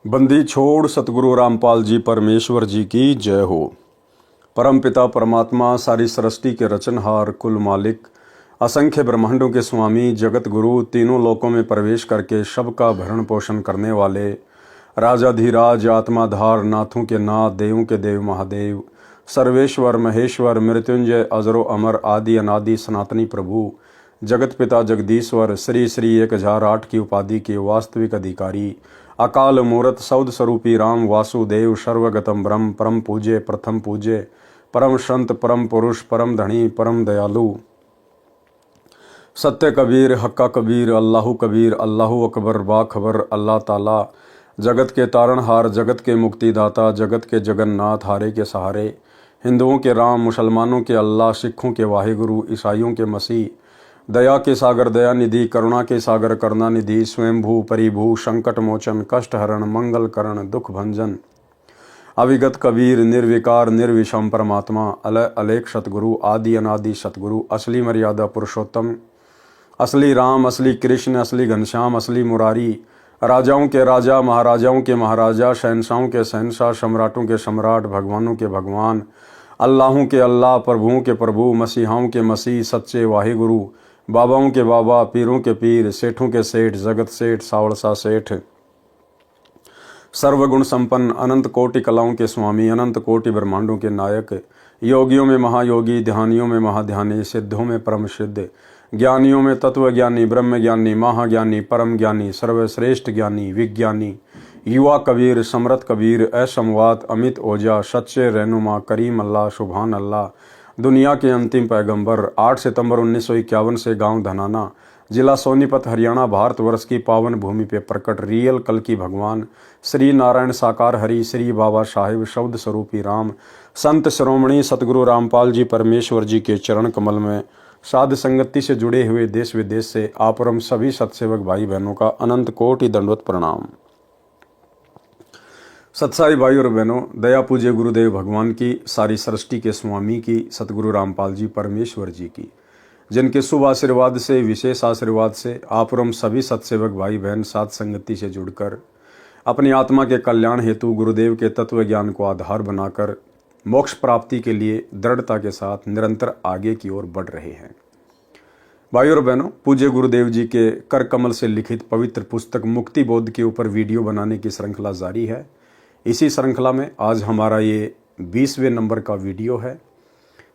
बंदी छोड़ सतगुरु रामपाल जी परमेश्वर जी की जय हो। परम पिता परमात्मा सारी सृष्टि के रचनहार कुल मालिक असंख्य ब्रह्मांडों के स्वामी जगत गुरु तीनों लोकों में प्रवेश करके सबका भरण पोषण करने वाले राजाधिराज आत्माधार नाथों के नाथ देवों के देव महादेव सर्वेश्वर महेश्वर मृत्युंजय अजरो अमर आदि अनादि सनातनी प्रभु जगत पिता जगदीश्वर श्री श्री 1008 की उपाधि के वास्तविक अधिकारी अकाल मूरत सौद स्वरूपी राम वासुदेव सर्वगतम ब्रह्म परम पूज्य प्रथम पूज्य परम संत परम पुरुष परम धनी परम दयालु सत्य कबीर हक्का कबीर अल्लाहु कबीर अल्लाहु अकबर बाखबर अल्लाह ताला जगत के तारणहार जगत के मुक्तिदाता जगत के जगन्नाथ हारे के सहारे हिंदुओं के राम मुसलमानों के अल्लाह सिखों के वाहिगुरु ईसाइयों के मसीह दया के सागर दया निधि करुणा के सागर करुणा निधि स्वयंभू परिभू संकट मोचन कष्ट हरण मंगल करण दुख भंजन अविगत कबीर निर्विकार निर्विषम परमात्मा अलय अलेख सतगुरु आदि अनादि सतगुरु असली मर्यादा पुरुषोत्तम असली राम असली कृष्ण असली घनश्याम असली मुरारी राजाओं के राजा महाराजाओं के महाराजा शहनशाहों के शहनशाह सम्राटों के सम्राट भगवानों के भगवान अल्लाहों के अल्लाह प्रभुओं के प्रभु मसीहाओं के मसीह सच्चे वाहिगुरु बाबाओं के बाबा पीरों के पीर सेठों के सेठ जगत सेठ सावड़सा सेठ सर्वगुण संपन्न अनंत कोटि कलाओं के स्वामी अनंत कोटि ब्रह्मांडों के नायक योगियों में महायोगी ध्यानियों में महाध्यानी सिद्धों में परम सिद्ध ज्ञानियों में तत्वज्ञानी ब्रह्मज्ञानी महाज्ञानी परम ज्ञानी सर्वश्रेष्ठ ज्ञानी विज्ञानी युवा कबीर समरथ कबीर असमवात अमित ओझा सच्चे रहनुमा करीम अल्लाह सुभान अल्लाह दुनिया के अंतिम पैगंबर 8 सितंबर 1951 से गांव धनाना जिला सोनीपत हरियाणा भारतवर्ष की पावन भूमि पे प्रकट रियल कल की भगवान श्री नारायण साकार हरि श्री बाबा साहिब शब्द स्वरूपी राम संत श्रोमणी सतगुरु रामपाल जी परमेश्वर जी के चरण कमल में साध संगति से जुड़े हुए देश विदेश से आपरम सभी सत्सेवक भाई बहनों का अनंत कोटि दंडवत प्रणाम। सत्साई भाई और बहनों, दया पूज्य गुरुदेव भगवान की सारी सृष्टि के स्वामी की सतगुरु रामपाल जी परमेश्वर जी की जिनके शुभ आशीर्वाद से विशेष आशीर्वाद से आप और हम सभी सत्सेवक भाई बहन साथ संगति से जुड़कर अपनी आत्मा के कल्याण हेतु गुरुदेव के तत्व ज्ञान को आधार बनाकर मोक्ष प्राप्ति के लिए दृढ़ता के साथ निरंतर आगे की ओर बढ़ रहे हैं। भाई और बहनों, पूज्य गुरुदेव जी के कर कमल से लिखित पवित्र पुस्तक मुक्ति बोध के ऊपर वीडियो बनाने की श्रृंखला जारी है। इसी श्रृंखला में आज हमारा ये 20वें नंबर का वीडियो है।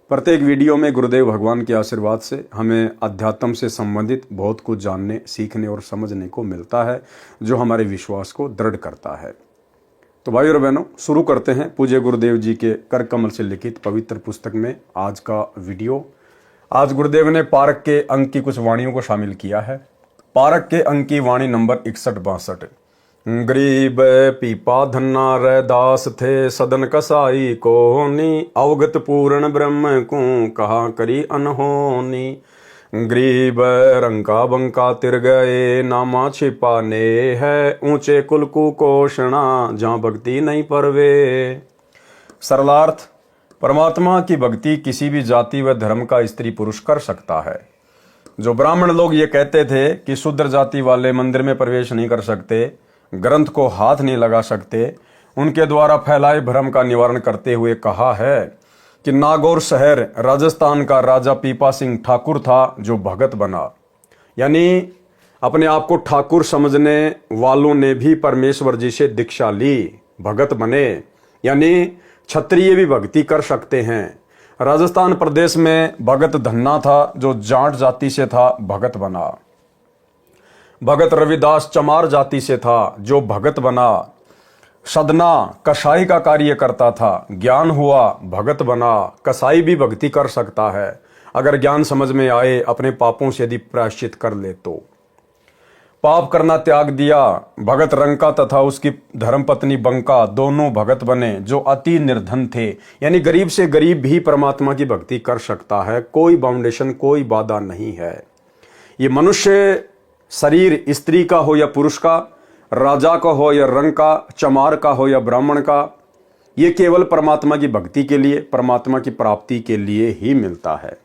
प्रत्येक वीडियो में गुरुदेव भगवान के आशीर्वाद से हमें अध्यात्म से संबंधित बहुत कुछ जानने सीखने और समझने को मिलता है जो हमारे विश्वास को दृढ़ करता है। तो भाई और बहनों, शुरू करते हैं पूज्य गुरुदेव जी के कर कमल से लिखित पवित्र पुस्तक में आज का वीडियो। आज गुरुदेव ने पारक के अंक की कुछ वाणियों को शामिल किया है। पारक के अंक की वाणी नंबर 61-62। गरीब पीपा धन्ना रैदास थे सदन कसाई कोनी अवगत पूर्ण ब्रह्म को कहा करी अनहोनी। गरीब रंका बंका तिर गए नामा छिपाने है ऊंचे कुल कुकोषणा जहाँ भक्ति नहीं परवे। सरलार्थ, परमात्मा की भक्ति किसी भी जाति व धर्म का स्त्री पुरुष कर सकता है। जो ब्राह्मण लोग ये कहते थे कि शूद्र जाति वाले मंदिर में प्रवेश नहीं कर सकते, ग्रंथ को हाथ नहीं लगा सकते, उनके द्वारा फैलाए भ्रम का निवारण करते हुए कहा है कि नागौर शहर राजस्थान का राजा पीपा सिंह ठाकुर था जो भगत बना। यानी अपने आप को ठाकुर समझने वालों ने भी परमेश्वर जी से दीक्षा ली, भगत बने। यानी क्षत्रिय भी भक्ति कर सकते हैं। राजस्थान प्रदेश में भगत धन्ना था जो जाट जाति से था, भगत बना। भगत रविदास चमार जाति से था जो भगत बना। सदना कसाई का कार्य करता था, ज्ञान हुआ, भगत बना। कसाई भी भक्ति कर सकता है अगर ज्ञान समझ में आए, अपने पापों से यदि प्रायश्चित कर ले तो। पाप करना त्याग दिया। भगत रंका तथा उसकी धर्मपत्नी बंका दोनों भगत बने जो अति निर्धन थे। यानी गरीब से गरीब भी परमात्मा की भक्ति कर सकता है, कोई बाउंडेशन कोई बाधा नहीं है। ये मनुष्य शरीर स्त्री का हो या पुरुष का, राजा का हो या रंग का, चमार का हो या ब्राह्मण का, ये केवल परमात्मा की भक्ति के लिए, परमात्मा की प्राप्ति के लिए ही मिलता है।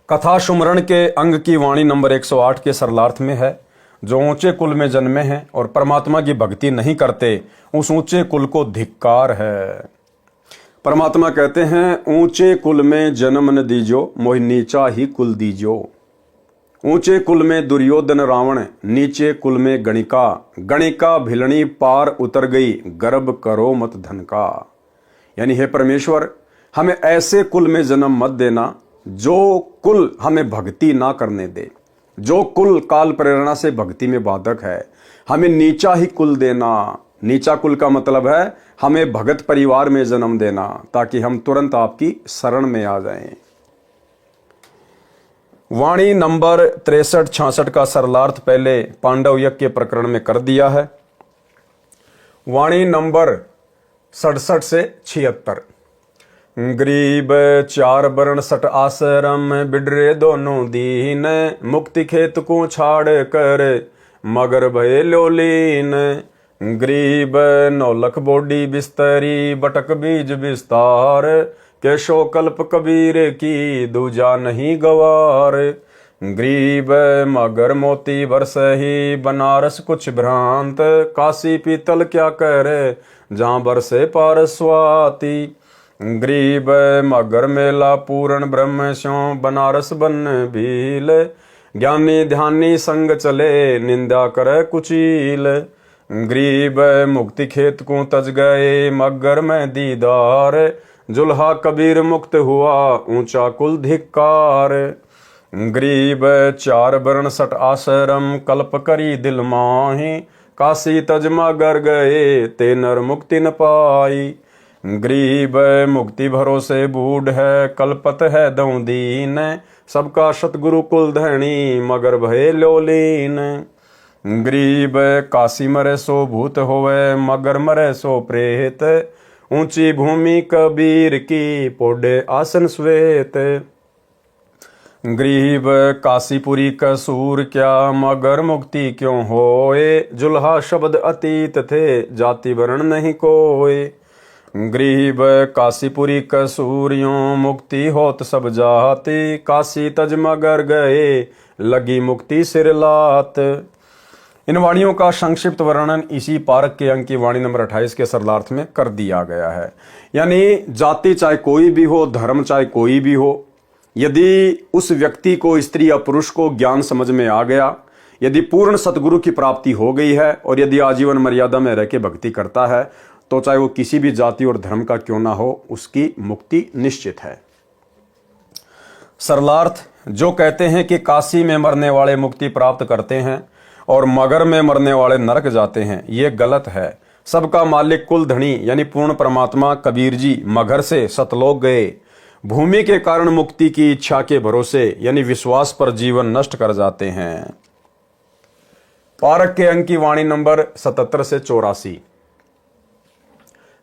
कथा सुमरण के अंग की वाणी नंबर 108 के सरलार्थ में है। जो ऊंचे कुल में जन्मे हैं और परमात्मा की भक्ति नहीं करते, उस ऊंचे कुल को धिक्कार है। परमात्मा कहते हैं, ऊंचे कुल में जन्म न दीजो, मोहि नीचा ही कुल दीजो। ऊंचे कुल में दुर्योधन रावण, नीचे कुल में गणिका। गणिका भिलनी पार उतर गई, गर्भ करो मत धन का। यानी हे परमेश्वर, हमें ऐसे कुल में जन्म मत देना जो कुल हमें भक्ति ना करने दे, जो कुल काल प्रेरणा से भक्ति में बाधक है। हमें नीचा ही कुल देना। नीचा कुल का मतलब है हमें भगत परिवार में जन्म देना, ताकि हम तुरंत आपकी शरण में आ जाएं। वाणी नंबर 63-66 का सरलार्थ पहले पांडव यज्ञ के प्रकरण में कर दिया है। वाणी नंबर 67 से 76। गरीब चार वर्ण सट आश्रम, बिडरे दोनों दीन। मुक्ति खेत को छाड़ कर, मगर भय लोलीन। गरीब नौलख बोडी बिस्तरी, बटक बीज विस्तार। केशो कल्प कबीर की, दूजा नहीं गवार। गरीब मगर मोती बरस ही, बनारस कुछ भ्रांत। काशी पीतल क्या करे, जहाँ बरसे पार स्वाति। गरीब मगर मेला पूर्ण ब्रह्म स्यों, बनारस बन भील। ज्ञानी ध्यानी संग चले, निंदा करे कुचील। गरीब मुक्ति खेत को तज गए, मगर में दीदार। जुल्हा कबीर मुक्त हुआ, ऊंचा कुल धिक्कार। गरीब चार वर्ण सट आश्रम, कल्प करी दिल माही। काशी तज मगर गए, ते नर मुक्ति न पाई। गरीब मुक्ति भरोसे बूढ़ है, कल्पत है दऊ दीन। सबका सतगुरु कुल धनी, मगर भय लोलीन। गरीब काशी मरे सो भूत होवे, मगर मरे सो प्रेत। ऊंची भूमि कबीर की, पोडे आसन श्वेत। गरीब काशीपुरी कसूर क्या, मगर मुक्ति क्यों होए। जुल्हा शब्द अतीत थे, जाति वर्ण नहीं कोई। गरीब काशीपुरी कसूरियों, मुक्ति होत सब जाति। काशी तज मगर गए, लगी मुक्ति सिर लात। इन वाणियों का संक्षिप्त वर्णन इसी पारक के अंक की वाणी नंबर 28 के सरलार्थ में कर दिया गया है। यानी जाति चाहे कोई भी हो, धर्म चाहे कोई भी हो, यदि उस व्यक्ति को, स्त्री या पुरुष को ज्ञान समझ में आ गया, यदि पूर्ण सतगुरु की प्राप्ति हो गई है और यदि आजीवन मर्यादा में रह के भक्ति करता है, तो चाहे वो किसी भी जाति और धर्म का क्यों ना हो, उसकी मुक्ति निश्चित है। सरलार्थ जो कहते हैं कि काशी में मरने वाले मुक्ति प्राप्त करते हैं और मगर में मरने वाले नरक जाते हैं, ये गलत है। सबका मालिक कुल धनी यानी पूर्ण परमात्मा कबीर जी मगर से सतलोक गए। भूमि के कारण मुक्ति की इच्छा के भरोसे यानी विश्वास पर जीवन नष्ट कर जाते हैं। पारक के अंक की वाणी नंबर 77 से 84।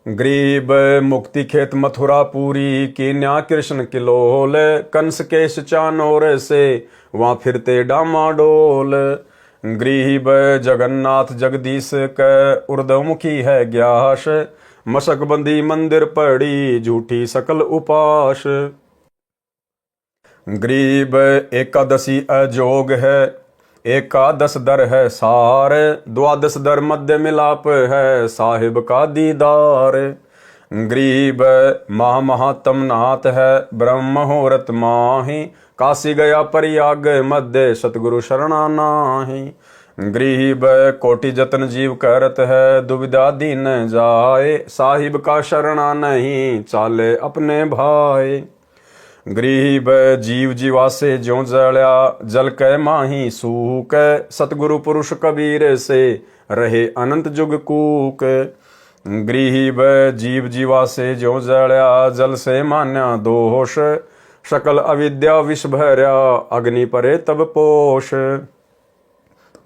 गरीब मुक्ति खेत मथुरा पूरी, कीन्या कृष्ण किलोल। कंस केश चानोर से, वहां फिरते डामाडोल। गरीब जगन्नाथ जगदीश क, उर्दमुखी है ग्यास। मशकबंदी मंदिर पड़ी, झूठी सकल उपास। गरीब एकादशी अजोग है, एकादश दर है सार। द्वादश दर मध्य मिलाप है, साहिब का दीदार। गरीब महातम नाथ है, ब्रह्म मुहूर्त माही। काशी गया परियाग मध्य, सतगुरु शरणा नाही। गरीब कोटि जतन जीव करत है, दुविधा दीन जाए। साहिब का शरणा नहीं, चाले अपने भाई। गरीब जीव जीवा से ज्यों जड़या, जल कै माही सूक। सतगुरु पुरुष कबीर से, रहे अनंत जुग कूक। गरीब जीव जीवा से ज्यों जड़या, जल से मान्या दोष। सकल अविद्या विष भर्या, अग्नि परे तब पोष।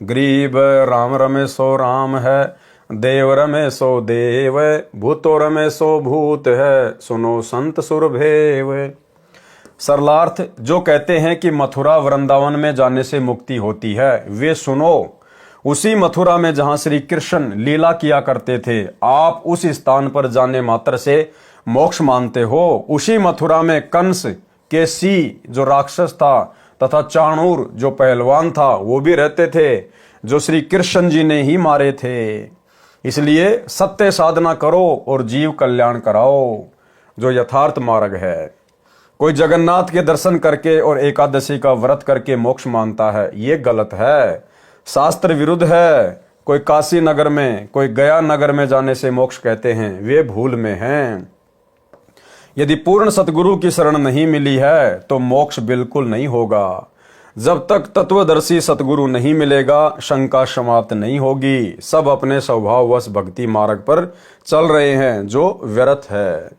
गरीब राम रमे सो राम है, देव रमे सो देव। भूतो रमे सो भूत है, सुनो संत सुरभेव। सरलार्थ जो कहते हैं कि मथुरा वृंदावन में जाने से मुक्ति होती है, वे सुनो। उसी मथुरा में जहां श्री कृष्ण लीला किया करते थे, आप उस स्थान पर जाने मात्र से मोक्ष मानते हो। उसी मथुरा में कंस, केसी जो राक्षस था तथा चाणूर जो पहलवान था, वो भी रहते थे। जो श्री कृष्ण जी ने ही मारे थे। इसलिए सत्य साधना करो और जीव कल्याण कराओ, जो यथार्थ मार्ग है। कोई जगन्नाथ के दर्शन करके और एकादशी का व्रत करके मोक्ष मानता है, ये गलत है, शास्त्र विरुद्ध है। कोई काशी नगर में, कोई गया नगर में जाने से मोक्ष कहते हैं, वे भूल में हैं। यदि पूर्ण सतगुरु की शरण नहीं मिली है तो मोक्ष बिल्कुल नहीं होगा। जब तक तत्वदर्शी सतगुरु नहीं मिलेगा, शंका समाप्त नहीं होगी। सब अपने स्वभाववश भक्ति मार्ग पर चल रहे हैं, जो व्यर्थ है।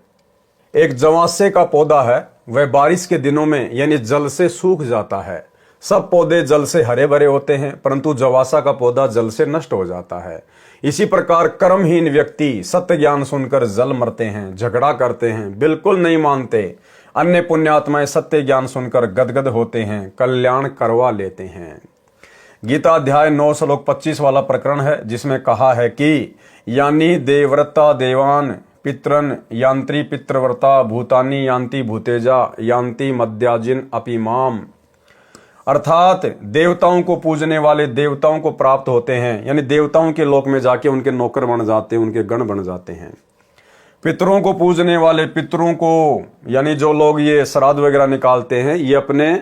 एक जवासे का पौधा है, वह बारिश के दिनों में यानी जल से सूख जाता है। सब पौधे जल से हरे भरे होते हैं, परंतु जवासा का पौधा जल से नष्ट हो जाता है। इसी प्रकार कर्महीन व्यक्ति सत्य ज्ञान सुनकर जल मरते हैं, झगड़ा करते हैं, बिल्कुल नहीं मानते। अन्य पुण्यात्माएं सत्य ज्ञान सुनकर गदगद होते हैं, कल्याण करवा लेते हैं। गीता अध्याय 9 श्लोक 25 वाला प्रकरण है, जिसमें कहा है कि यानी देवव्रता देवान पितरन यांत्री पितृव्रता भूतानी यांति भूतेजा यांति मद्याजिन अपिमाम। अर्थात देवताओं को पूजने वाले देवताओं को प्राप्त होते हैं, यानी देवताओं के लोक में जाके उनके नौकर बन जाते हैं, उनके गण बन जाते हैं। पितरों को पूजने वाले पितरों को, यानी जो लोग ये श्राद्ध वगैरह निकालते हैं, ये अपने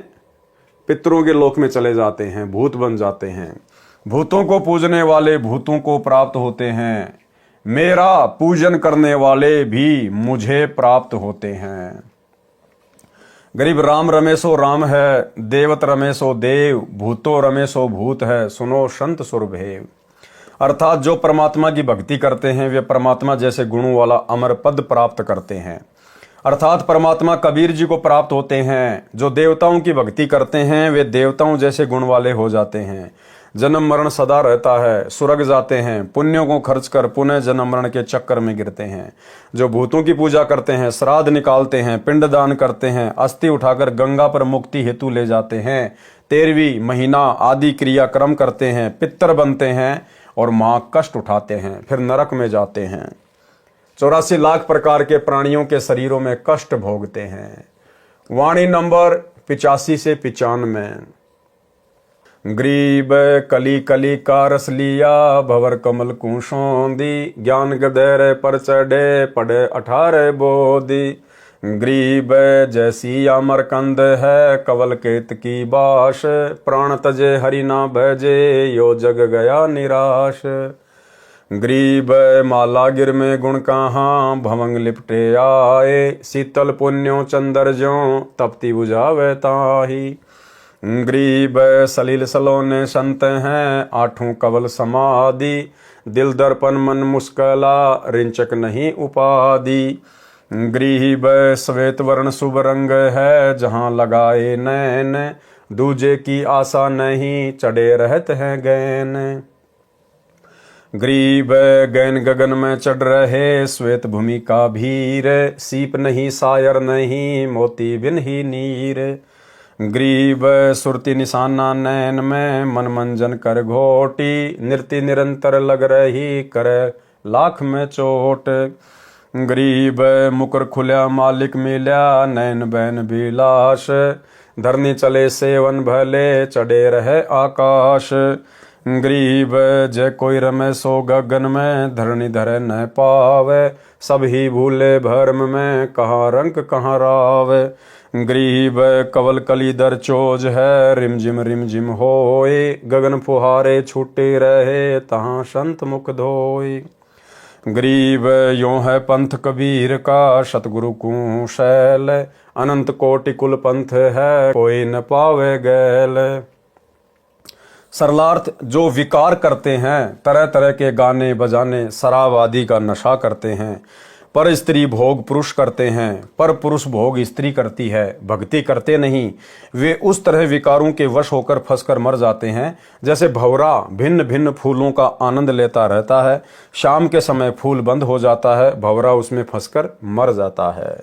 पितरों के लोक में चले जाते हैं, भूत बन जाते हैं। भूतों को पूजने वाले भूतों को प्राप्त होते हैं। मेरा पूजन करने वाले भी मुझे प्राप्त होते हैं। गरीब राम रमेशो राम है, देवत रमेशो देव, भूतो रमेशो भूत है, सुनो संत सुरभेव। अर्थात जो परमात्मा की भक्ति करते हैं वे परमात्मा जैसे गुणों वाला अमर पद प्राप्त करते हैं। अर्थात परमात्मा कबीर जी को प्राप्त होते हैं। जो देवताओं की भक्ति करते हैं वे देवताओं जैसे गुण वाले हो जाते हैं। जन्म मरण सदा रहता है, स्वर्ग जाते हैं, पुण्यों को खर्च कर पुनः जन्म मरण के चक्कर में गिरते हैं। जो भूतों की पूजा करते हैं, श्राद्ध निकालते हैं, पिंडदान करते हैं, अस्थि उठाकर गंगा पर मुक्ति हेतु ले जाते हैं, 13वीं महीना आदि क्रियाक्रम करते हैं, पितर बनते हैं और माँ कष्ट उठाते हैं, फिर नरक में जाते हैं। 84 लाख प्रकार के प्राणियों के शरीरों में कष्ट भोगते हैं। वाणी नंबर 85 से 95। ग्रीब कली कली का रस लिया, भवर कमल कुशोंदी, ज्ञान गधेर पर चढ़े पड़े 18 बोधी। ग्रीब जैसी अमरकंद है, कवल केत की बाश, प्राण तजे हरि ना भजे, यो जग गया निराश। ग्रीब माला गिर में गुण कहाँ, भवंग लिपटे आए, शीतल पुण्यों चंदर ज्यों, तपती बुझावे ताही। ग्रीब सलील सलोने संत हैं, 8 कवल समाधि, दिल दर्पण मन मुस्कला, रिंचक नहीं उपाधि। ग्रीब श्वेत वर्ण शुभ रंग है, जहाँ लगाए नैन, दूजे की आशा नहीं, चढ़े रहते हैं गैन। ग्रीब गैन गगन में चढ़ रहे, श्वेत भूमि का भीर, सीप नहीं सायर नहीं, मोती बिन ही नीर। ग्रीब सुरती निशाना नैन में, मन मंजन कर घोटी, नृत्य निरंतर लग रही, करे लाख में चोट। ग्रीब मुकर खुल्या मालिक मिल्या, नैन बैन बिलाश, धरनी चले सेवन भले, चढ़े रहे आकाश। ग्रीब जय कोई रमे सो गगन में, धरनी धरे न पावे, सब ही भूले भरम में, कहाँ रंग कहाँ रावे। ग्रीब कवल कली दर चोज है, रिम जिम होए, गगन फुहारे छूटे रहे, तहाँ संत मुख धोए। ग्रीब यों है पंथ कबीर का, सतगुरु को शैल, अनंत कोटि कुल पंथ है, कोई न पावे गैल। सरलार्थ जो विकार करते हैं, तरह तरह के गाने बजाने, शराब आदि का नशा करते हैं, पर स्त्री भोग पुरुष करते हैं, पर पुरुष भोग स्त्री करती है, भक्ति करते नहीं, वे उस तरह विकारों के वश होकर फंसकर मर जाते हैं जैसे भंवरा भिन्न भिन्न फूलों का आनंद लेता रहता है, शाम के समय फूल बंद हो जाता है, भंवरा उसमें फंसकर मर जाता है।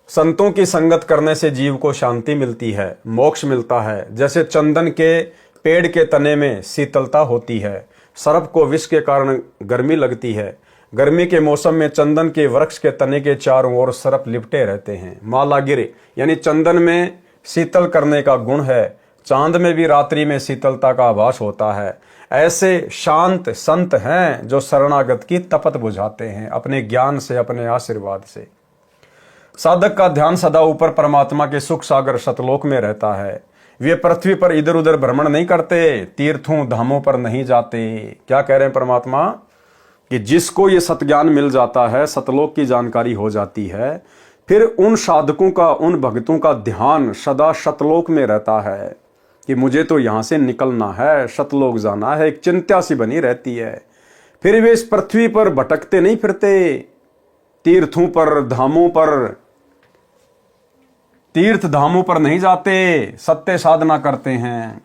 संतों की संगत करने से जीव को शांति मिलती है, मोक्ष मिलता है। जैसे चंदन के पेड़ के तने में शीतलता होती है, सर्प को विष के कारण गर्मी लगती है, गर्मी के मौसम में चंदन के वृक्ष के तने के चारों ओर सर्प लिपटे रहते हैं। माला गिर यानी चंदन में शीतल करने का गुण है, चांद में भी रात्रि में शीतलता का आभास होता है। ऐसे शांत संत हैं जो शरणागत की तपत बुझाते हैं अपने ज्ञान से, अपने आशीर्वाद से। साधक का ध्यान सदा ऊपर परमात्मा के सुख सागर सतलोक में रहता है। वे पृथ्वी पर इधर उधर भ्रमण नहीं करते, तीर्थों धामों पर नहीं जाते। क्या कह रहे हैं परमात्मा कि जिसको ये सतज्ञान मिल जाता है, सतलोक की जानकारी हो जाती है, फिर उन साधकों का, उन भक्तों का ध्यान सदा सतलोक में रहता है कि मुझे तो यहां से निकलना है, सतलोक जाना है। एक चिंता सी बनी रहती है। फिर वे इस पृथ्वी पर भटकते नहीं फिरते, तीर्थों पर, धामों पर, तीर्थ धामों पर नहीं जाते, सत्य साधना करते हैं।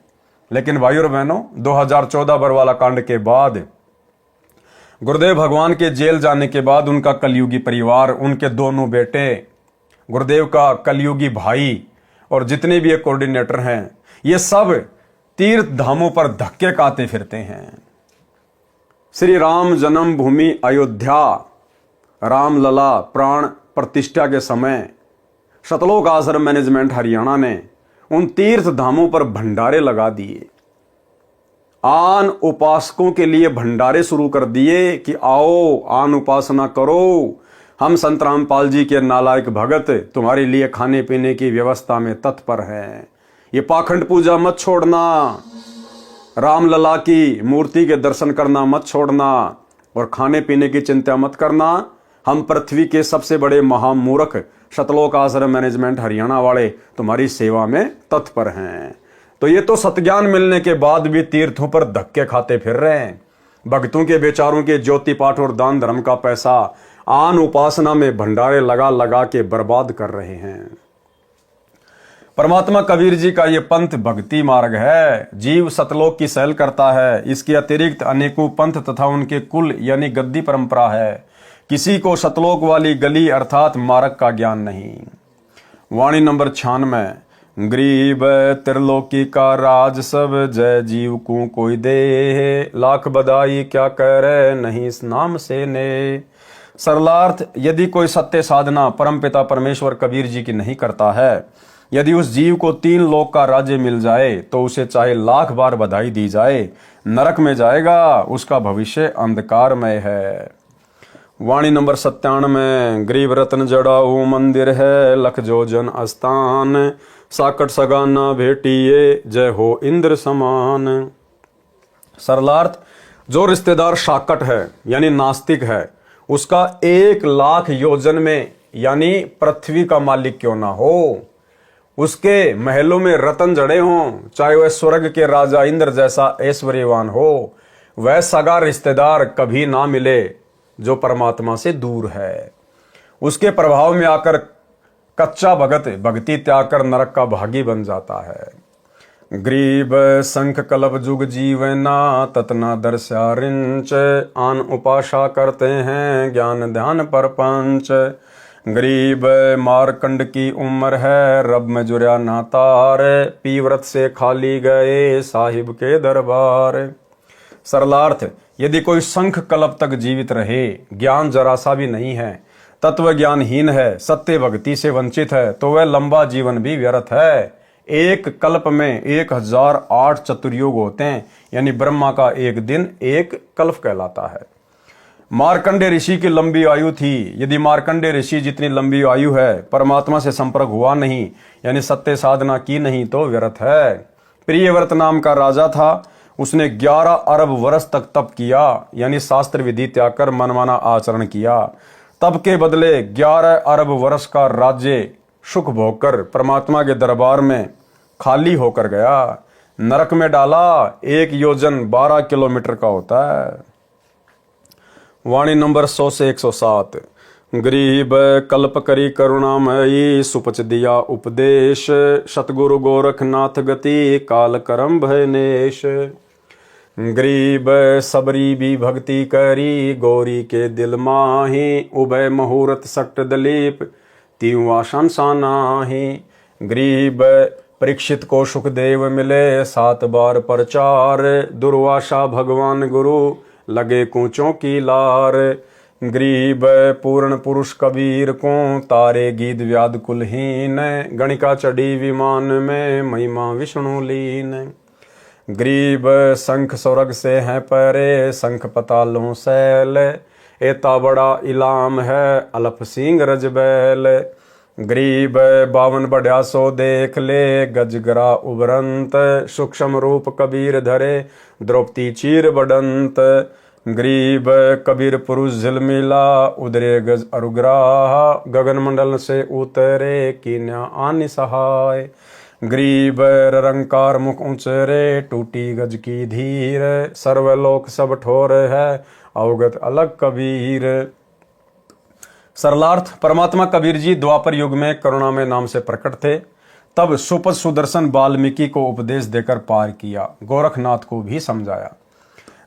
लेकिन भाइयों और बहनों, 2014 बरवाला कांड के बाद, गुरुदेव भगवान के जेल जाने के बाद उनका कलयुगी परिवार, उनके दोनों बेटे, गुरुदेव का कलयुगी भाई और जितने भी ये कोऑर्डिनेटर हैं, ये सब तीर्थ धामों पर धक्के खाते फिरते हैं। श्री राम जन्मभूमि अयोध्या, रामलला प्राण प्रतिष्ठा के समय सतलोक आश्रम मैनेजमेंट हरियाणा ने उन तीर्थ धामों पर भंडारे लगा दिए। आन उपासकों के लिए भंडारे शुरू कर दिए कि आओ आन उपासना करो, हम संत रामपाल जी के नालायक भगत तुम्हारे लिए खाने पीने की व्यवस्था में तत्पर हैं। ये पाखंड पूजा मत छोड़ना, रामलला की मूर्ति के दर्शन करना मत छोड़ना और खाने पीने की चिंता मत करना। हम पृथ्वी के सबसे बड़े महामूर्ख सतलोक आश्रम मैनेजमेंट हरियाणा वाले तुम्हारी सेवा में तत्पर हैं। तो ये तो सतज्ञान मिलने के बाद भी तीर्थों पर धक्के खाते फिर रहे हैं। भक्तों के बेचारों के ज्योति पाठ और दान धर्म का पैसा आन उपासना में भंडारे लगा लगा के बर्बाद कर रहे हैं। परमात्मा कबीर जी का ये पंथ भक्ति मार्ग है। जीव सतलोक की सैल करता है। इसके अतिरिक्त अनेकों पंथ तथा उनके कुल यानी गद्दी परंपरा है। किसी को सतलोक वाली गली अर्थात मार्ग का ज्ञान नहीं। वाणी नंबर 96। गरीब त्रिलोकी का राज सब, जय जीव को कोई दे, लाख बधाई क्या कह रहे नहीं इस नाम से ने। सरलार्थ, यदि कोई सत्य साधना परमपिता परमेश्वर कबीर जी की नहीं करता है, यदि उस जीव को 3 लोक का राज्य मिल जाए तो उसे चाहे लाख बार बधाई दी जाए, नरक में जाएगा, उसका भविष्य अंधकारमय है। वाणी नंबर 97। गरीब रत्न जड़ाऊ मंदिर है, लख जो जन स्थान, साकट सगाना भेटिए, जय हो इंद्र समान। सरलार्थ, जो रिश्तेदार साकट है यानी नास्तिक है, उसका 1 लाख योजन में यानी पृथ्वी का मालिक क्यों ना हो, उसके महलों में रतन जड़े हों, चाहे वह स्वर्ग के राजा इंद्र जैसा ऐश्वर्यवान हो, वह सगा रिश्तेदार कभी ना मिले जो परमात्मा से दूर है। उसके प्रभाव में आकर कच्चा भगत भक्ति त्याग कर नरक का भागी बन जाता है। गरीब संख कल्प जुग जीवना, ततना दर्शा रिंच, आन उपासा करते हैं ज्ञान ध्यान पर पंच। गरीब मारकंड की उम्र है, रब में जुर्या नातार, पी व्रत से खाली गए साहिब के दरबार। सरलार्थ, यदि कोई संख कल्प तक जीवित रहे, ज्ञान जरा सा भी नहीं है, तत्व ज्ञानहीन है, सत्य भक्ति से वंचित है, तो वह लंबा जीवन भी व्यर्थ है। 1 कल्प में 1008 चतुर्युग होते हैं, यानी ब्रह्मा का 1 दिन 1 कल्प कहलाता है। मार्कंडे ऋषि की लंबी आयु थी। यदि मार्कंडे ऋषि जितनी लंबी आयु है, परमात्मा से संपर्क हुआ नहीं यानी सत्य साधना की नहीं तो व्यर्थ है। प्रियव्रत नाम का राजा था, उसने 11 अरब वर्ष तक तप किया यानी शास्त्र विधि त्याग कर मनमाना आचरण किया। तप के बदले 11 अरब वर्ष का राज्य सुख भोगकर परमात्मा के दरबार में खाली होकर गया, नरक में डाला। 1 योजन 12 किलोमीटर का होता है। वाणी नंबर 100 से 107। गरीब कल्प करी करुणामयी, सुपच दिया उपदेश, सतगुरु गोरखनाथ गति, काल करम भयनेश। गरीब सबरी भी भक्ति करी, गौरी के दिल माही, उभय मुहूर्त सक्त दलीप, तीवा शमशानाही। गरीब परीक्षित को सुखदेव मिले, 7 बार प्रचार, दुर्वासा भगवान गुरु, लगे कूचों की लार। गरीब पूर्ण पुरुष कबीर को तारे गीत व्याध कुलहीन, गणिका चढ़ी विमान में महिमा विष्णु लीन। गरीब शंख स्वर्ग से है परे, शंख पतालों सैल, एता बड़ा इलाम है अलफ सिंह रजबैल। गरीब बावन बढ़िया सो देख ले, गजगरा उबरंत, सूक्ष्म रूप कबीर धरे द्रौपदी चीर बडंत। गरीब कबीर पुरुष झिलमिला, उदरे गज अरुग्राह, गगन मंडल से उतरे कीन्या आनि सहाय। गरीब रंकार मुख ऊंचरे, टूटी गज की धीर, सर्वलोक सब ठोर है अवगत अलग कबीर। सरलार्थ, परमात्मा कबीर जी द्वापर युग में करुणामय नाम से प्रकट थे। तब सुपथ सुदर्शन वाल्मीकि को उपदेश देकर पार किया, गोरखनाथ को भी समझाया।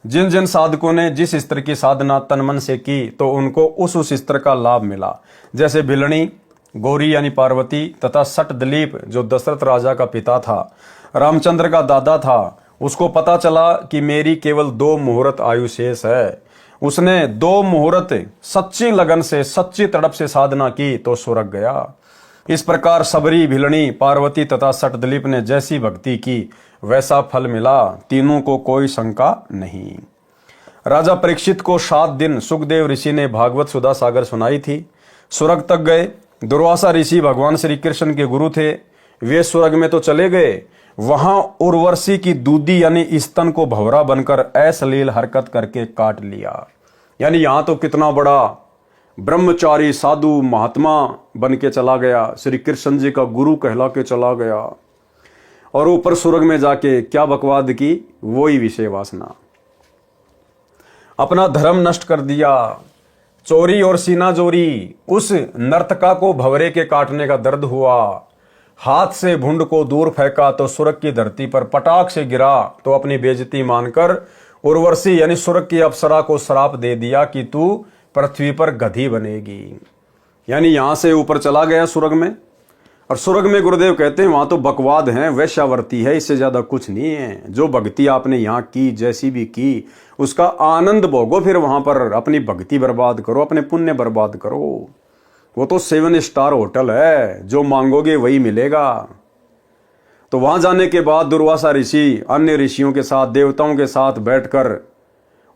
जिन जिन साधकों ने जिस स्तर की साधना तन मन से की तो उनको उस स्तर का लाभ मिला। जैसे भिलनी, गौरी यानी पार्वती तथा सट दिलीप जो दशरथ राजा का पिता था, रामचंद्र का दादा था, उसको पता चला कि मेरी केवल 2 मुहूर्त आयु शेष है। उसने 2 मुहूर्त सच्ची लगन से, सच्ची तड़प से साधना की तो स्वर्ग गया। इस प्रकार सबरी, भिलनी, पार्वती तथा सट दिलीप ने जैसी भक्ति की वैसा फल मिला, तीनों को कोई शंका नहीं। राजा परीक्षित को 7 दिन सुखदेव ऋषि ने भागवत सुधा सागर सुनाई थी। स्वर्ग तक गए। दुर्वासा ऋषि भगवान श्री कृष्ण के गुरु थे। वे स्वर्ग में तो चले गए, वहां उर्वशी की दूधी यानी स्तन को भंवरा बनकर अश्लील हरकत करके काट लिया। यानी यहां तो कितना बड़ा ब्रह्मचारी साधु महात्मा बन के चला गया, श्री कृष्ण जी का गुरु कहला के चला गया, और ऊपर स्वर्ग में जाके क्या बकवाद की, वही विषय वासना। अपना धर्म नष्ट कर दिया, चोरी और सीना जोरी। उस नर्तका को भंवरे के काटने का दर्द हुआ, हाथ से भुंड को दूर फेंका तो स्वर्ग की धरती पर पटाख से गिरा, तो अपनी बेइज्जती मानकर उर्वशी यानी स्वर्ग की अप्सरा को श्राप दे दिया कि तू पृथ्वी पर गधी बनेगी। यानी यहां से ऊपर चला गया स्वर्ग में। और स्वर्ग में गुरुदेव कहते हैं वहां तो बकवाद है, वैश्यावर्ती है, इससे ज्यादा कुछ नहीं है। जो भक्ति आपने यहाँ की, जैसी भी की, उसका आनंद भोगो, फिर वहां पर अपनी भक्ति बर्बाद करो, अपने पुण्य बर्बाद करो। वो तो 7 स्टार होटल है, जो मांगोगे वही मिलेगा। तो वहां जाने के बाद दुर्वासा ऋषि अन्य ऋषियों के साथ, देवताओं के साथ बैठकर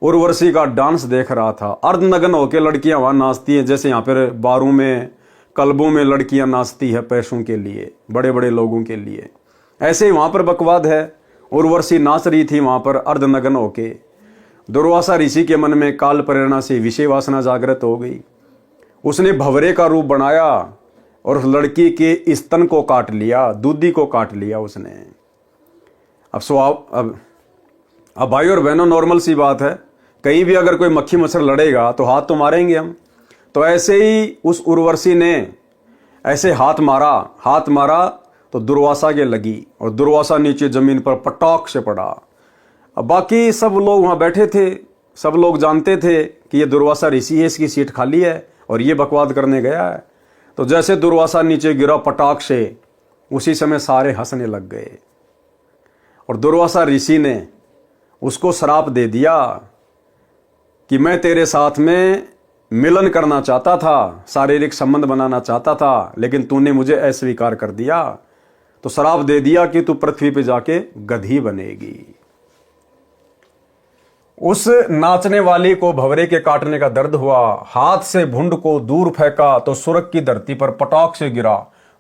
उर्वशी का डांस देख रहा था। अर्धनग्न होकर लड़कियां वहां नाचती हैं, जैसे यहाँ पर बारों में, कल्बों में लड़कियां नाचती है पैसों के लिए, बड़े बड़े लोगों के लिए। ऐसे ही वहां पर बकवाद है। उर्वशी नाच रही थी वहां पर अर्धनग्न होके। दुर्वासा ऋषि के मन में काल प्रेरणा से विषय वासना जागृत हो गई। उसने भंवरे का रूप बनाया और उस लड़की के स्तन को काट लिया, दूधी को काट लिया उसने। अब भाई और बहनों, नॉर्मल सी बात है, कहीं भी अगर कोई मक्खी मच्छर लड़ेगा तो हाथ तो मारेंगे हम। तो ऐसे ही उस उर्वशी ने ऐसे हाथ मारा तो दुर्वासा के लगी और दुर्वासा नीचे जमीन पर पटाख से पड़ा। अब बाकी सब लोग वहां बैठे थे, सब लोग जानते थे कि ये दुर्वासा ऋषि है, इसकी सीट खाली है और ये बकवाद करने गया है। तो जैसे दुर्वासा नीचे गिरा पटाख से, उसी समय सारे हंसने लग गए। और दुर्वासा ऋषि ने उसको श्राप दे दिया कि मैं तेरे साथ में मिलन करना चाहता था, शारीरिक संबंध बनाना चाहता था, लेकिन तूने मुझे अस्वीकार कर दिया। तो श्राप दे दिया कि तू पृथ्वी पे जाके गधी बनेगी। उस नाचने वाली को भंवरे के काटने का दर्द हुआ, हाथ से भुंड को दूर फेंका तो स्वर्ग की धरती पर पटाख से गिरा।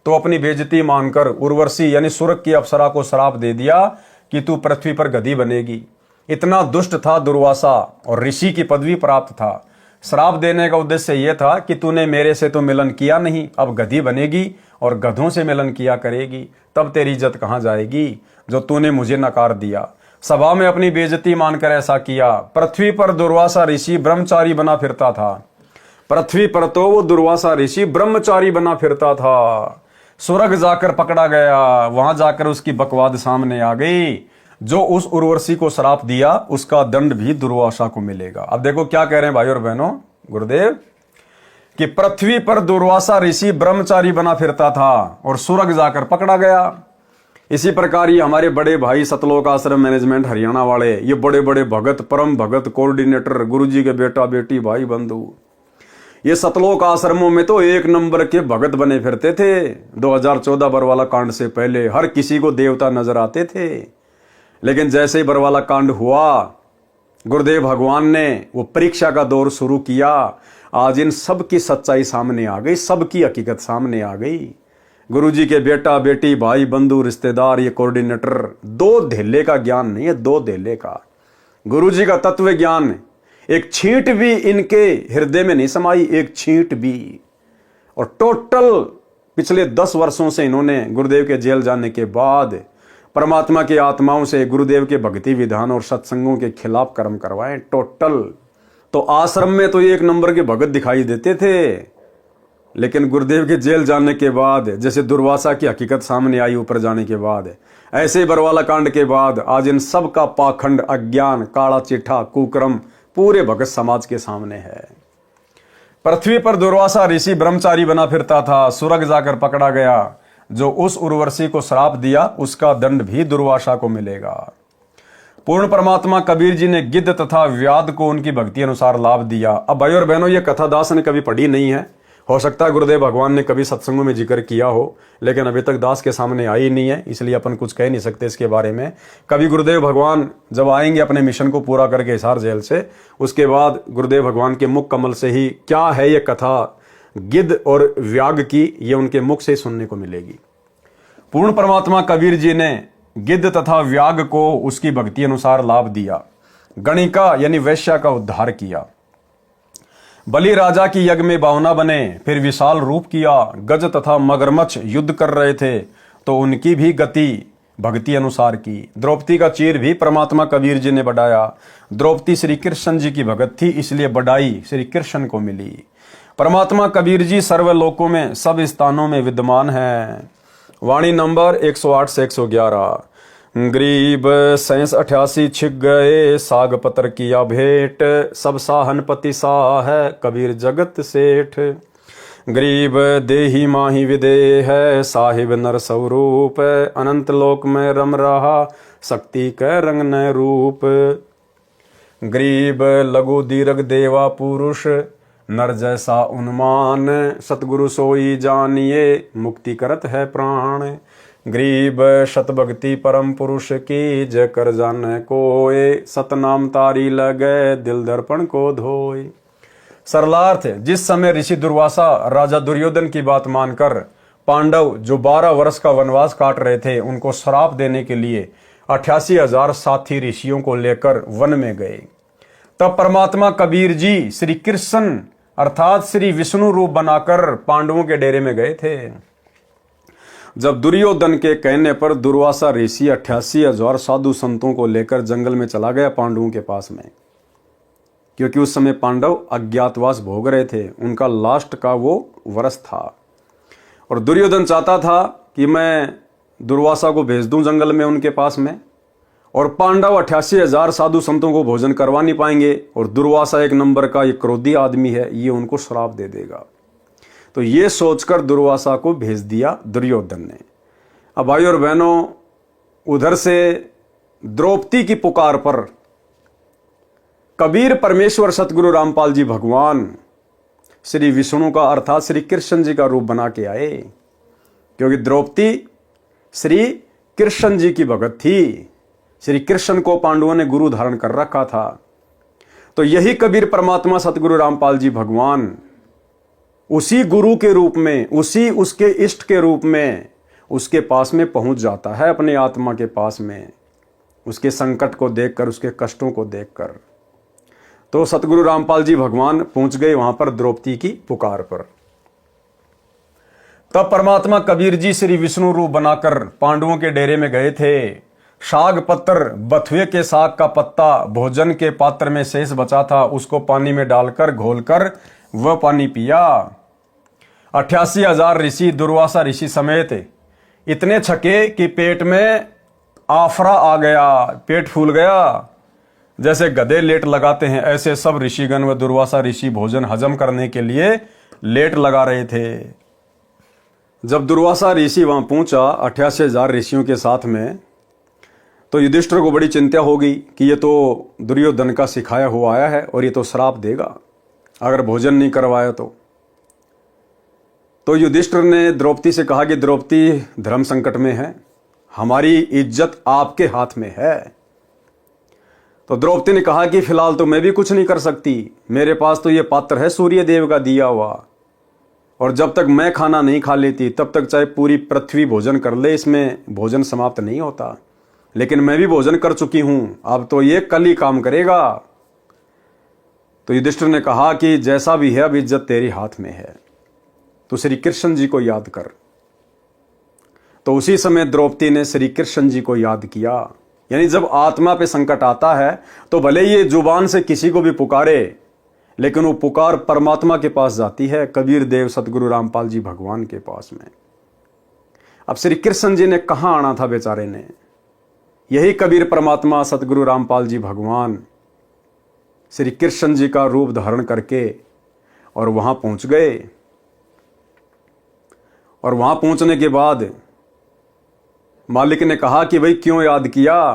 तो अपनी बेइज्जती मानकर उर्वशी यानी स्वर्ग की अप्सरा को श्राप दे दिया कि तू पृथ्वी पर गधी बनेगी। इतना दुष्ट था दुर्वासा और ऋषि की पदवी प्राप्त था। श्राप देने का उद्देश्य यह था कि तूने मेरे से तो मिलन किया नहीं, अब गधी बनेगी और गधों से मिलन किया करेगी, तब तेरी इज्जत कहां जाएगी जो तूने मुझे नकार दिया। सभा में अपनी बेइज्जती मानकर ऐसा किया। पृथ्वी पर दुर्वासा ऋषि ब्रह्मचारी बना फिरता था। पृथ्वी पर तो वो दुर्वासा ऋषि ब्रह्मचारी बना फिरता था। स्वर्ग जाकर पकड़ा गया, वहां जाकर उसकी बकवाद सामने आ गई। जो उस उर्वशी को श्राप दिया उसका दंड भी दुर्वासा को मिलेगा। अब देखो क्या कह रहे हैं भाई और बहनों गुरुदेव, कि पृथ्वी पर दुर्वासा ऋषि ब्रह्मचारी बना फिरता था और स्वर्ग जाकर पकड़ा गया। इसी प्रकार ये हमारे बड़े भाई सतलोक आश्रम मैनेजमेंट हरियाणा वाले, ये बड़े बड़े भगत, परम भगत, कोऑर्डिनेटर, गुरुजी के बेटा बेटी, भाई बंधु, ये सतलोक आश्रमों में तो एक नंबर के भगत बने फिरते थे। 2014 बरवाला कांड से पहले हर किसी को देवता नजर आते थे, लेकिन जैसे ही बरवाला कांड हुआ, गुरुदेव भगवान ने वो परीक्षा का दौर शुरू किया। आज इन सब की सच्चाई सामने आ गई, सबकी हकीकत सामने आ गई। गुरुजी के बेटा बेटी भाई बंधु रिश्तेदार ये कोऑर्डिनेटर, दो धेले का ज्ञान नहीं है, दो धेले का गुरुजी का तत्व ज्ञान एक छींट भी इनके हृदय में नहीं समाई, एक छींट भी। और टोटल पिछले 10 वर्षों से इन्होंने गुरुदेव के जेल जाने के बाद परमात्मा की आत्माओं से गुरुदेव के भक्ति विधान और सत्संगों के खिलाफ कर्म करवाए। टोटल तो आश्रम में तो एक नंबर के भगत दिखाई देते थे, लेकिन गुरुदेव के जेल जाने के बाद, जैसे दुर्वासा की हकीकत सामने आई ऊपर जाने के बाद, ऐसे ही बरवाला कांड के बाद आज इन सब का पाखंड, अज्ञान, काला चिट्ठा, कुकर्म पूरे भगत समाज के सामने है। पृथ्वी पर दुर्वासा ऋषि ब्रह्मचारी बना फिरता था, स्वर्ग जाकर पकड़ा गया। जो उस उर्वशी को श्राप दिया उसका दंड भी दुर्वासा को मिलेगा। पूर्ण परमात्मा कबीर जी ने गिद्ध तथा व्याध को उनकी भक्ति अनुसार लाभ दिया। अब भाई और बहनों, ये कथा दास ने कभी पढ़ी नहीं है, हो सकता है गुरुदेव भगवान ने कभी सत्संगों में जिक्र किया हो, लेकिन अभी तक दास के सामने आई नहीं है, इसलिए अपन कुछ कह नहीं सकते इसके बारे में। कभी गुरुदेव भगवान जब आएंगे अपने मिशन को पूरा करके हिसार जेल से, उसके बाद गुरुदेव भगवान के मुख कमल से ही क्या है ये कथा गिद्ध और व्याग की, ये उनके मुख से सुनने को मिलेगी। पूर्ण परमात्मा कबीर जी ने गिद्ध तथा व्याग को उसकी भक्ति अनुसार लाभ दिया, गणिका यानी वैश्या का उद्धार किया। बलि राजा की यज्ञ में बावना बने, फिर विशाल रूप किया। गज तथा मगरमच्छ युद्ध कर रहे थे तो उनकी भी गति भक्ति अनुसार की। द्रौपदी का चीर भी परमात्मा कबीर जी ने बढ़ाया। द्रौपदी श्री कृष्ण जी की भगत थी, इसलिए बढ़ाई श्री कृष्ण को मिली। परमात्मा कबीर जी सर्वलोकों में सब स्थानों में विद्यमान है। वाणी नंबर 108 से 111। गरीब 87 छिक गए, साग पत्र किया भेंट, सब साहन पति साह है, कबीर जगत सेठ। गरीब देही माही विदेह है, साहिब नर स्वरूप, अनंत लोक में रम रहा, शक्ति कै रंग न रूप। गरीब लघु दीर्घ देवा पुरुष, नर जैसा उन्मान, सतगुरु सोई जानिए, मुक्ति करत है प्राण। गरीब शत भक्ति परम पुरुष की, जय कर जाने कोय, सतनाम तारी लगे, दिल दर्पण को धोए। सरलार्थ, जिस समय ऋषि दुर्वासा राजा दुर्योधन की बात मानकर पांडव जो 12 वर्ष का वनवास काट रहे थे, उनको श्राप देने के लिए 88,000 साथी ऋषियों को लेकर वन में गए। तब परमात्मा कबीर जी श्री कृष्ण अर्थात श्री विष्णु रूप बनाकर पांडवों के डेरे में गए थे। जब दुर्योधन के कहने पर दुर्वासा ऋषि 88,000 साधु संतों को लेकर जंगल में चला गया पांडवों के पास में, क्योंकि उस समय पांडव अज्ञातवास भोग रहे थे, उनका लास्ट का वो वर्ष था। और दुर्योधन चाहता था कि मैं दुर्वासा को भेज दूं जंगल में उनके पास में, और पांडव 88,000 साधु संतों को भोजन करवा नहीं पाएंगे, और दुर्वासा एक नंबर का ये क्रोधी आदमी है, ये उनको श्राप दे देगा। तो ये सोचकर दुर्वासा को भेज दिया दुर्योधन ने। अब भाई और बहनों, उधर से द्रौपदी की पुकार पर कबीर परमेश्वर सतगुरु रामपाल जी भगवान श्री विष्णु का अर्थात श्री कृष्ण जी का रूप बना के आए, क्योंकि द्रौपदी श्री कृष्ण जी की भगत थी। श्री कृष्ण को पांडवों ने गुरु धारण कर रखा था। तो यही कबीर परमात्मा सतगुरु रामपाल जी भगवान उसी गुरु के रूप में, उसी उसके इष्ट के रूप में उसके पास में पहुंच जाता है, अपने आत्मा के पास में, उसके संकट को देखकर, उसके कष्टों को देखकर। तो सतगुरु रामपाल जी भगवान पहुंच गए वहां पर द्रौपदी की पुकार पर। तब परमात्मा कबीर जी श्री विष्णु रूप बनाकर पांडवों के डेरे में गए थे। शाग पत्र, बथुए के साग का पत्ता भोजन के पात्र में शेष बचा था, उसको पानी में डालकर घोलकर वह पानी पिया। 88,000 ऋषि दुर्वासा ऋषि समेत इतने छके कि पेट में आफरा आ गया, पेट फूल गया। जैसे गधे लेट लगाते हैं, ऐसे सब ऋषिगण व दुर्वासा ऋषि भोजन हजम करने के लिए लेट लगा रहे थे। जब दुर्वासा ऋषि वहां पहुंचा 88,000 ऋषियों के साथ में, तो युधिष्ठिर को बड़ी चिंता होगी कि ये तो दुर्योधन का सिखाया हुआ आया है और ये तो श्राप देगा। अगर भोजन नहीं करवाया तो युधिष्ठिर ने द्रौपदी से कहा कि द्रौपदी, धर्म संकट में है, हमारी इज्जत आपके हाथ में है। तो द्रौपदी ने कहा कि फिलहाल तो मैं भी कुछ नहीं कर सकती, मेरे पास तो ये पात्र है सूर्य देव का दिया हुआ, और जब तक मैं खाना नहीं खा लेती तब तक चाहे पूरी पृथ्वी भोजन कर ले, इसमें भोजन समाप्त नहीं होता। लेकिन मैं भी भोजन कर चुकी हूं, अब तो ये कल ही काम करेगा। तो युधिष्ठिर ने कहा कि जैसा भी है अब इज्जत तेरे हाथ में है, तो श्री कृष्ण जी को याद कर। तो उसी समय द्रौपदी ने श्री कृष्ण जी को याद किया। यानी जब आत्मा पे संकट आता है तो भले ये जुबान से किसी को भी पुकारे, लेकिन वो पुकार परमात्मा के पास जाती है, कबीर देव सतगुरु रामपाल जी भगवान के पास में। अब श्री कृष्ण जी ने कहां आना था बेचारे ने, यही कबीर परमात्मा सतगुरु रामपाल जी भगवान श्री कृष्ण जी का रूप धारण करके और वहां पहुंच गए। और वहां पहुंचने के बाद मालिक ने कहा कि भाई क्यों याद किया,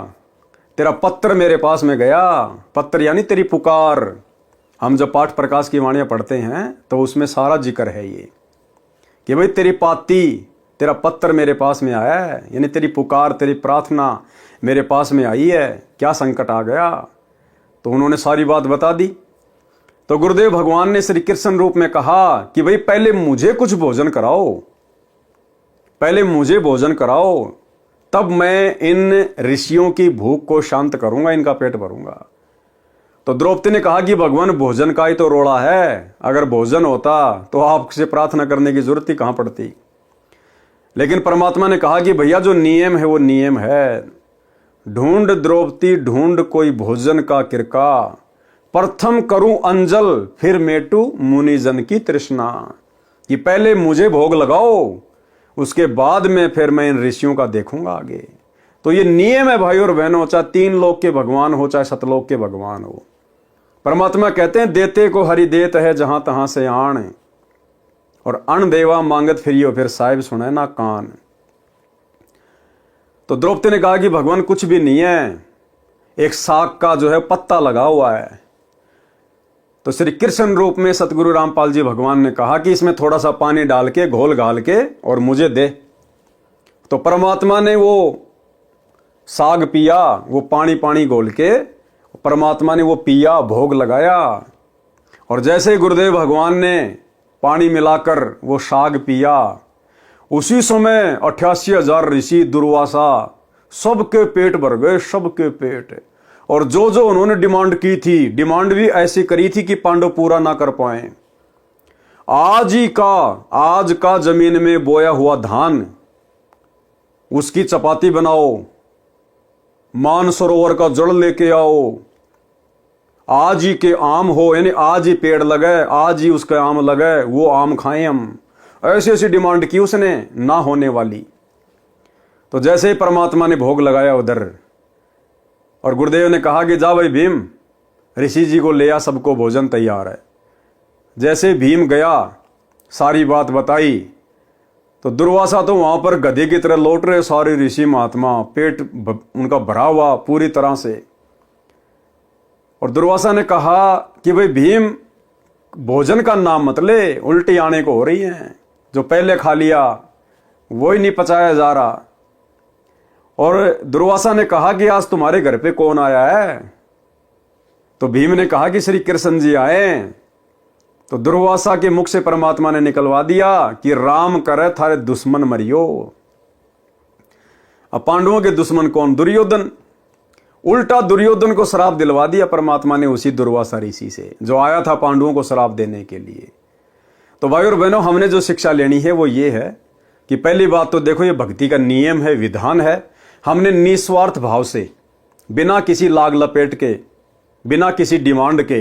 तेरा पत्र मेरे पास में गया। पत्र यानी तेरी पुकार। हम जब पाठ प्रकाश की वाणियां पढ़ते हैं तो उसमें सारा जिक्र है ये कि भाई तेरी पाती, तेरा पत्र मेरे पास में आया है, यानी तेरी पुकार, तेरी प्रार्थना मेरे पास में आई है, क्या संकट आ गया। तो उन्होंने सारी बात बता दी। तो गुरुदेव भगवान ने श्री कृष्ण रूप में कहा कि भाई पहले मुझे कुछ भोजन कराओ, पहले मुझे भोजन कराओ, तब मैं इन ऋषियों की भूख को शांत करूंगा, इनका पेट भरूंगा। तो द्रौपदी ने कहा कि भगवान भोजन का ही तो रोड़ा है, अगर भोजन होता तो आपसे प्रार्थना करने की जरूरत ही कहां पड़ती। लेकिन परमात्मा ने कहा कि भैया जो नियम है वो नियम है। ढूंढ द्रौपदी ढूंढ कोई भोजन का किरका, प्रथम करूं अंजल फिर मेटू मुनिजन की तृष्णा। कि पहले मुझे भोग लगाओ, उसके बाद में फिर मैं इन ऋषियों का देखूंगा आगे। तो ये नियम है भाई और बहनों, चाहे 3 लोक के भगवान हो चाहे सतलोक के भगवान हो। परमात्मा कहते हैं देते को हरि देत है जहां तहां से आण, और अण देवा मांगत फिरियो फिर साहिब सुने ना कान। तो द्रौपदी ने कहा कि भगवान कुछ भी नहीं है, एक साग का जो है पत्ता लगा हुआ है। तो श्री कृष्ण रूप में सतगुरु रामपाल जी भगवान ने कहा कि इसमें थोड़ा सा पानी डाल के घोल घाल के और मुझे दे। तो परमात्मा ने वो साग पिया, वो पानी पानी घोल के परमात्मा ने वो पिया, भोग लगाया। और जैसे गुरुदेव भगवान ने पानी मिलाकर वो साग पिया, उसी समय 88,000 ऋषि दुर्वासा सबके पेट भर गए, सबके पेट। और जो जो उन्होंने डिमांड की थी, डिमांड भी ऐसी करी थी कि पांडव पूरा ना कर पाए। आज का जमीन में बोया हुआ धान, उसकी चपाती बनाओ, मानसरोवर का जड़ लेके आओ, आज ही के आम हो, यानी आज ही पेड़ लगे, आज ही उसके आम लगे, वो आम खाएं हम। ऐसी ऐसी डिमांड की उसने, ना होने वाली। तो जैसे ही परमात्मा ने भोग लगाया उधर, और गुरुदेव ने कहा कि जा भाई भीम, ऋषि जी को ले आ, सबको भोजन तैयार है। जैसे भीम गया, सारी बात बताई, तो दुर्वासा तो वहां पर गधे की तरह लौट रहे सारे ऋषि महात्मा, पेट उनका भरा हुआ पूरी तरह से। और दुर्वासा ने कहा कि भाई भीम, भोजन का नाम मत ले, उल्टी आने को हो रही है, जो पहले खा लिया वो ही नहीं पचाया जा रहा। और दुर्वासा ने कहा कि आज तुम्हारे घर पे कौन आया है। तो भीम ने कहा कि श्री कृष्ण जी आए। तो दुर्वासा के मुख से परमात्मा ने निकलवा दिया कि राम करे थारे दुश्मन मरियो। अब पांडवों के दुश्मन कौन? दुर्योधन। उल्टा दुर्योधन को श्राप दिलवा दिया परमात्मा ने उसी दुर्वासा ऋषि से, जो आया था पांडवों को श्राप देने के लिए। तो भाई और बहनों, हमने जो शिक्षा लेनी है वो ये है कि पहली बात तो देखो, ये भक्ति का नियम है, विधान है। हमने निस्वार्थ भाव से, बिना किसी लाग लपेट के, बिना किसी डिमांड के,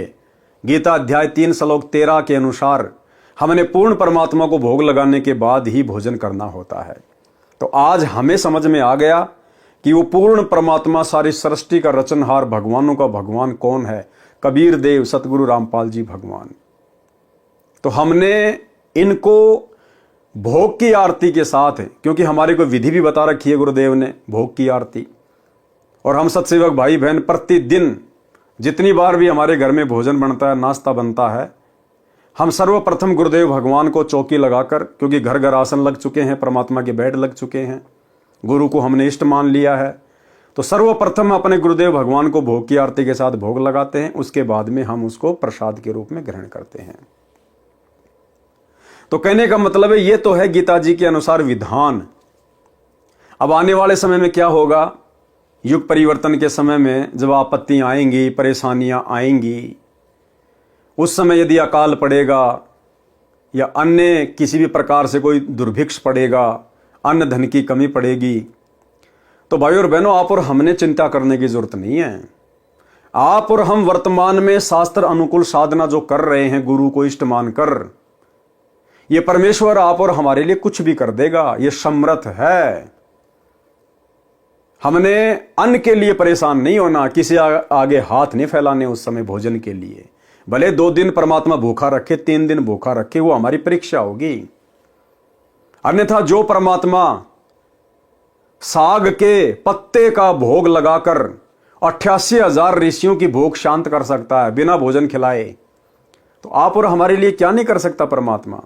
गीता अध्याय 3 श्लोक 13 के अनुसार हमने पूर्ण परमात्मा को भोग लगाने के बाद ही भोजन करना होता है। तो आज हमें समझ में आ गया कि वो पूर्ण परमात्मा, सारी सृष्टि का रचनहार, भगवानों का भगवान कौन है? कबीर देव सतगुरु रामपाल जी भगवान। तो हमने इनको भोग की आरती के साथ, क्योंकि हमारे को विधि भी बता रखी है गुरुदेव ने भोग की आरती, और हम सत्सेवक भाई बहन प्रतिदिन जितनी बार भी हमारे घर में भोजन बनता है, नाश्ता बनता है, हम सर्वप्रथम गुरुदेव भगवान को चौकी लगाकर, क्योंकि घर घर आसन लग चुके हैं, परमात्मा के बेड लग चुके हैं, गुरु को हमने इष्ट मान लिया है, तो सर्वप्रथम अपने गुरुदेव भगवान को भोग की आरती के साथ भोग लगाते हैं। उसके बाद में हम उसको प्रसाद के रूप में ग्रहण करते हैं। तो कहने का मतलब है, ये तो है गीता जी के अनुसार विधान। अब आने वाले समय में क्या होगा, युग परिवर्तन के समय में जब आपत्तियां आएंगी, परेशानियां आएंगी, उस समय यदि अकाल पड़ेगा या अन्य किसी भी प्रकार से कोई दुर्भिक्ष पड़ेगा, अन्न धन की कमी पड़ेगी, तो भाई और बहनों, आप और हमने चिंता करने की जरूरत नहीं है। आप और हम वर्तमान में शास्त्र अनुकूल साधना जो कर रहे हैं, गुरु को इष्ट मानकर, ये परमेश्वर आप और हमारे लिए कुछ भी कर देगा, ये समर्थ है। हमने अन्न के लिए परेशान नहीं होना, किसी आगे हाथ नहीं फैलाने उस समय भोजन के लिए। भले 2 दिन परमात्मा भूखा रखे, 3 दिन भूखा रखे, वो हमारी परीक्षा होगी। अन्यथा जो परमात्मा साग के पत्ते का भोग लगाकर 88,000 ऋषियों की भूख शांत कर सकता है बिना भोजन खिलाए, तो आप और हमारे लिए क्या नहीं कर सकता परमात्मा।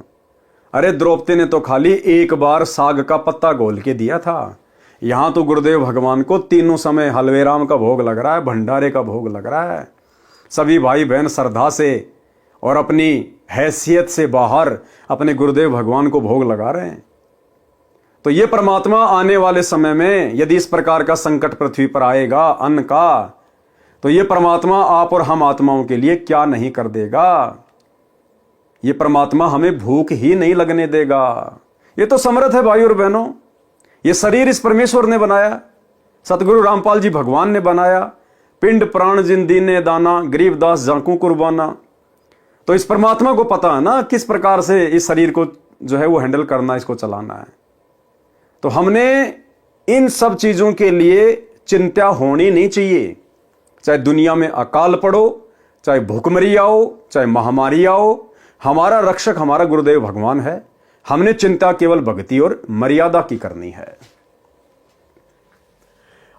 अरे द्रौपदी ने तो खाली एक बार साग का पत्ता घोल के दिया था। यहां तो गुरुदेव भगवान को तीनों समय हलवे राम का भोग लग रहा है, भंडारे का भोग लग रहा है। सभी भाई बहन श्रद्धा से और अपनी हैसियत से बाहर अपने गुरुदेव भगवान को भोग लगा रहे हैं। तो ये परमात्मा आने वाले समय में यदि इस प्रकार का संकट पृथ्वी पर आएगा अन्न का, तो ये परमात्मा आप और हम आत्माओं के लिए क्या नहीं कर देगा। ये परमात्मा हमें भूख ही नहीं लगने देगा। ये तो समर्थ है भाई और बहनों। ये शरीर इस परमेश्वर ने बनाया, सतगुरु रामपाल जी भगवान ने बनाया। पिंड प्राण जिन दीने दाना, गरीब दास जाकू कुर्बाना। तो इस परमात्मा को पता है ना किस प्रकार से इस शरीर को जो है वो हैंडल करना, इसको चलाना है। तो हमने इन सब चीजों के लिए चिंता होनी नहीं चाहिए। चाहे दुनिया में अकाल पड़ो, चाहे भूखमरी आओ, चाहे महामारी आओ, हमारा रक्षक हमारा गुरुदेव भगवान है। हमने चिंता केवल भक्ति और मर्यादा की करनी है।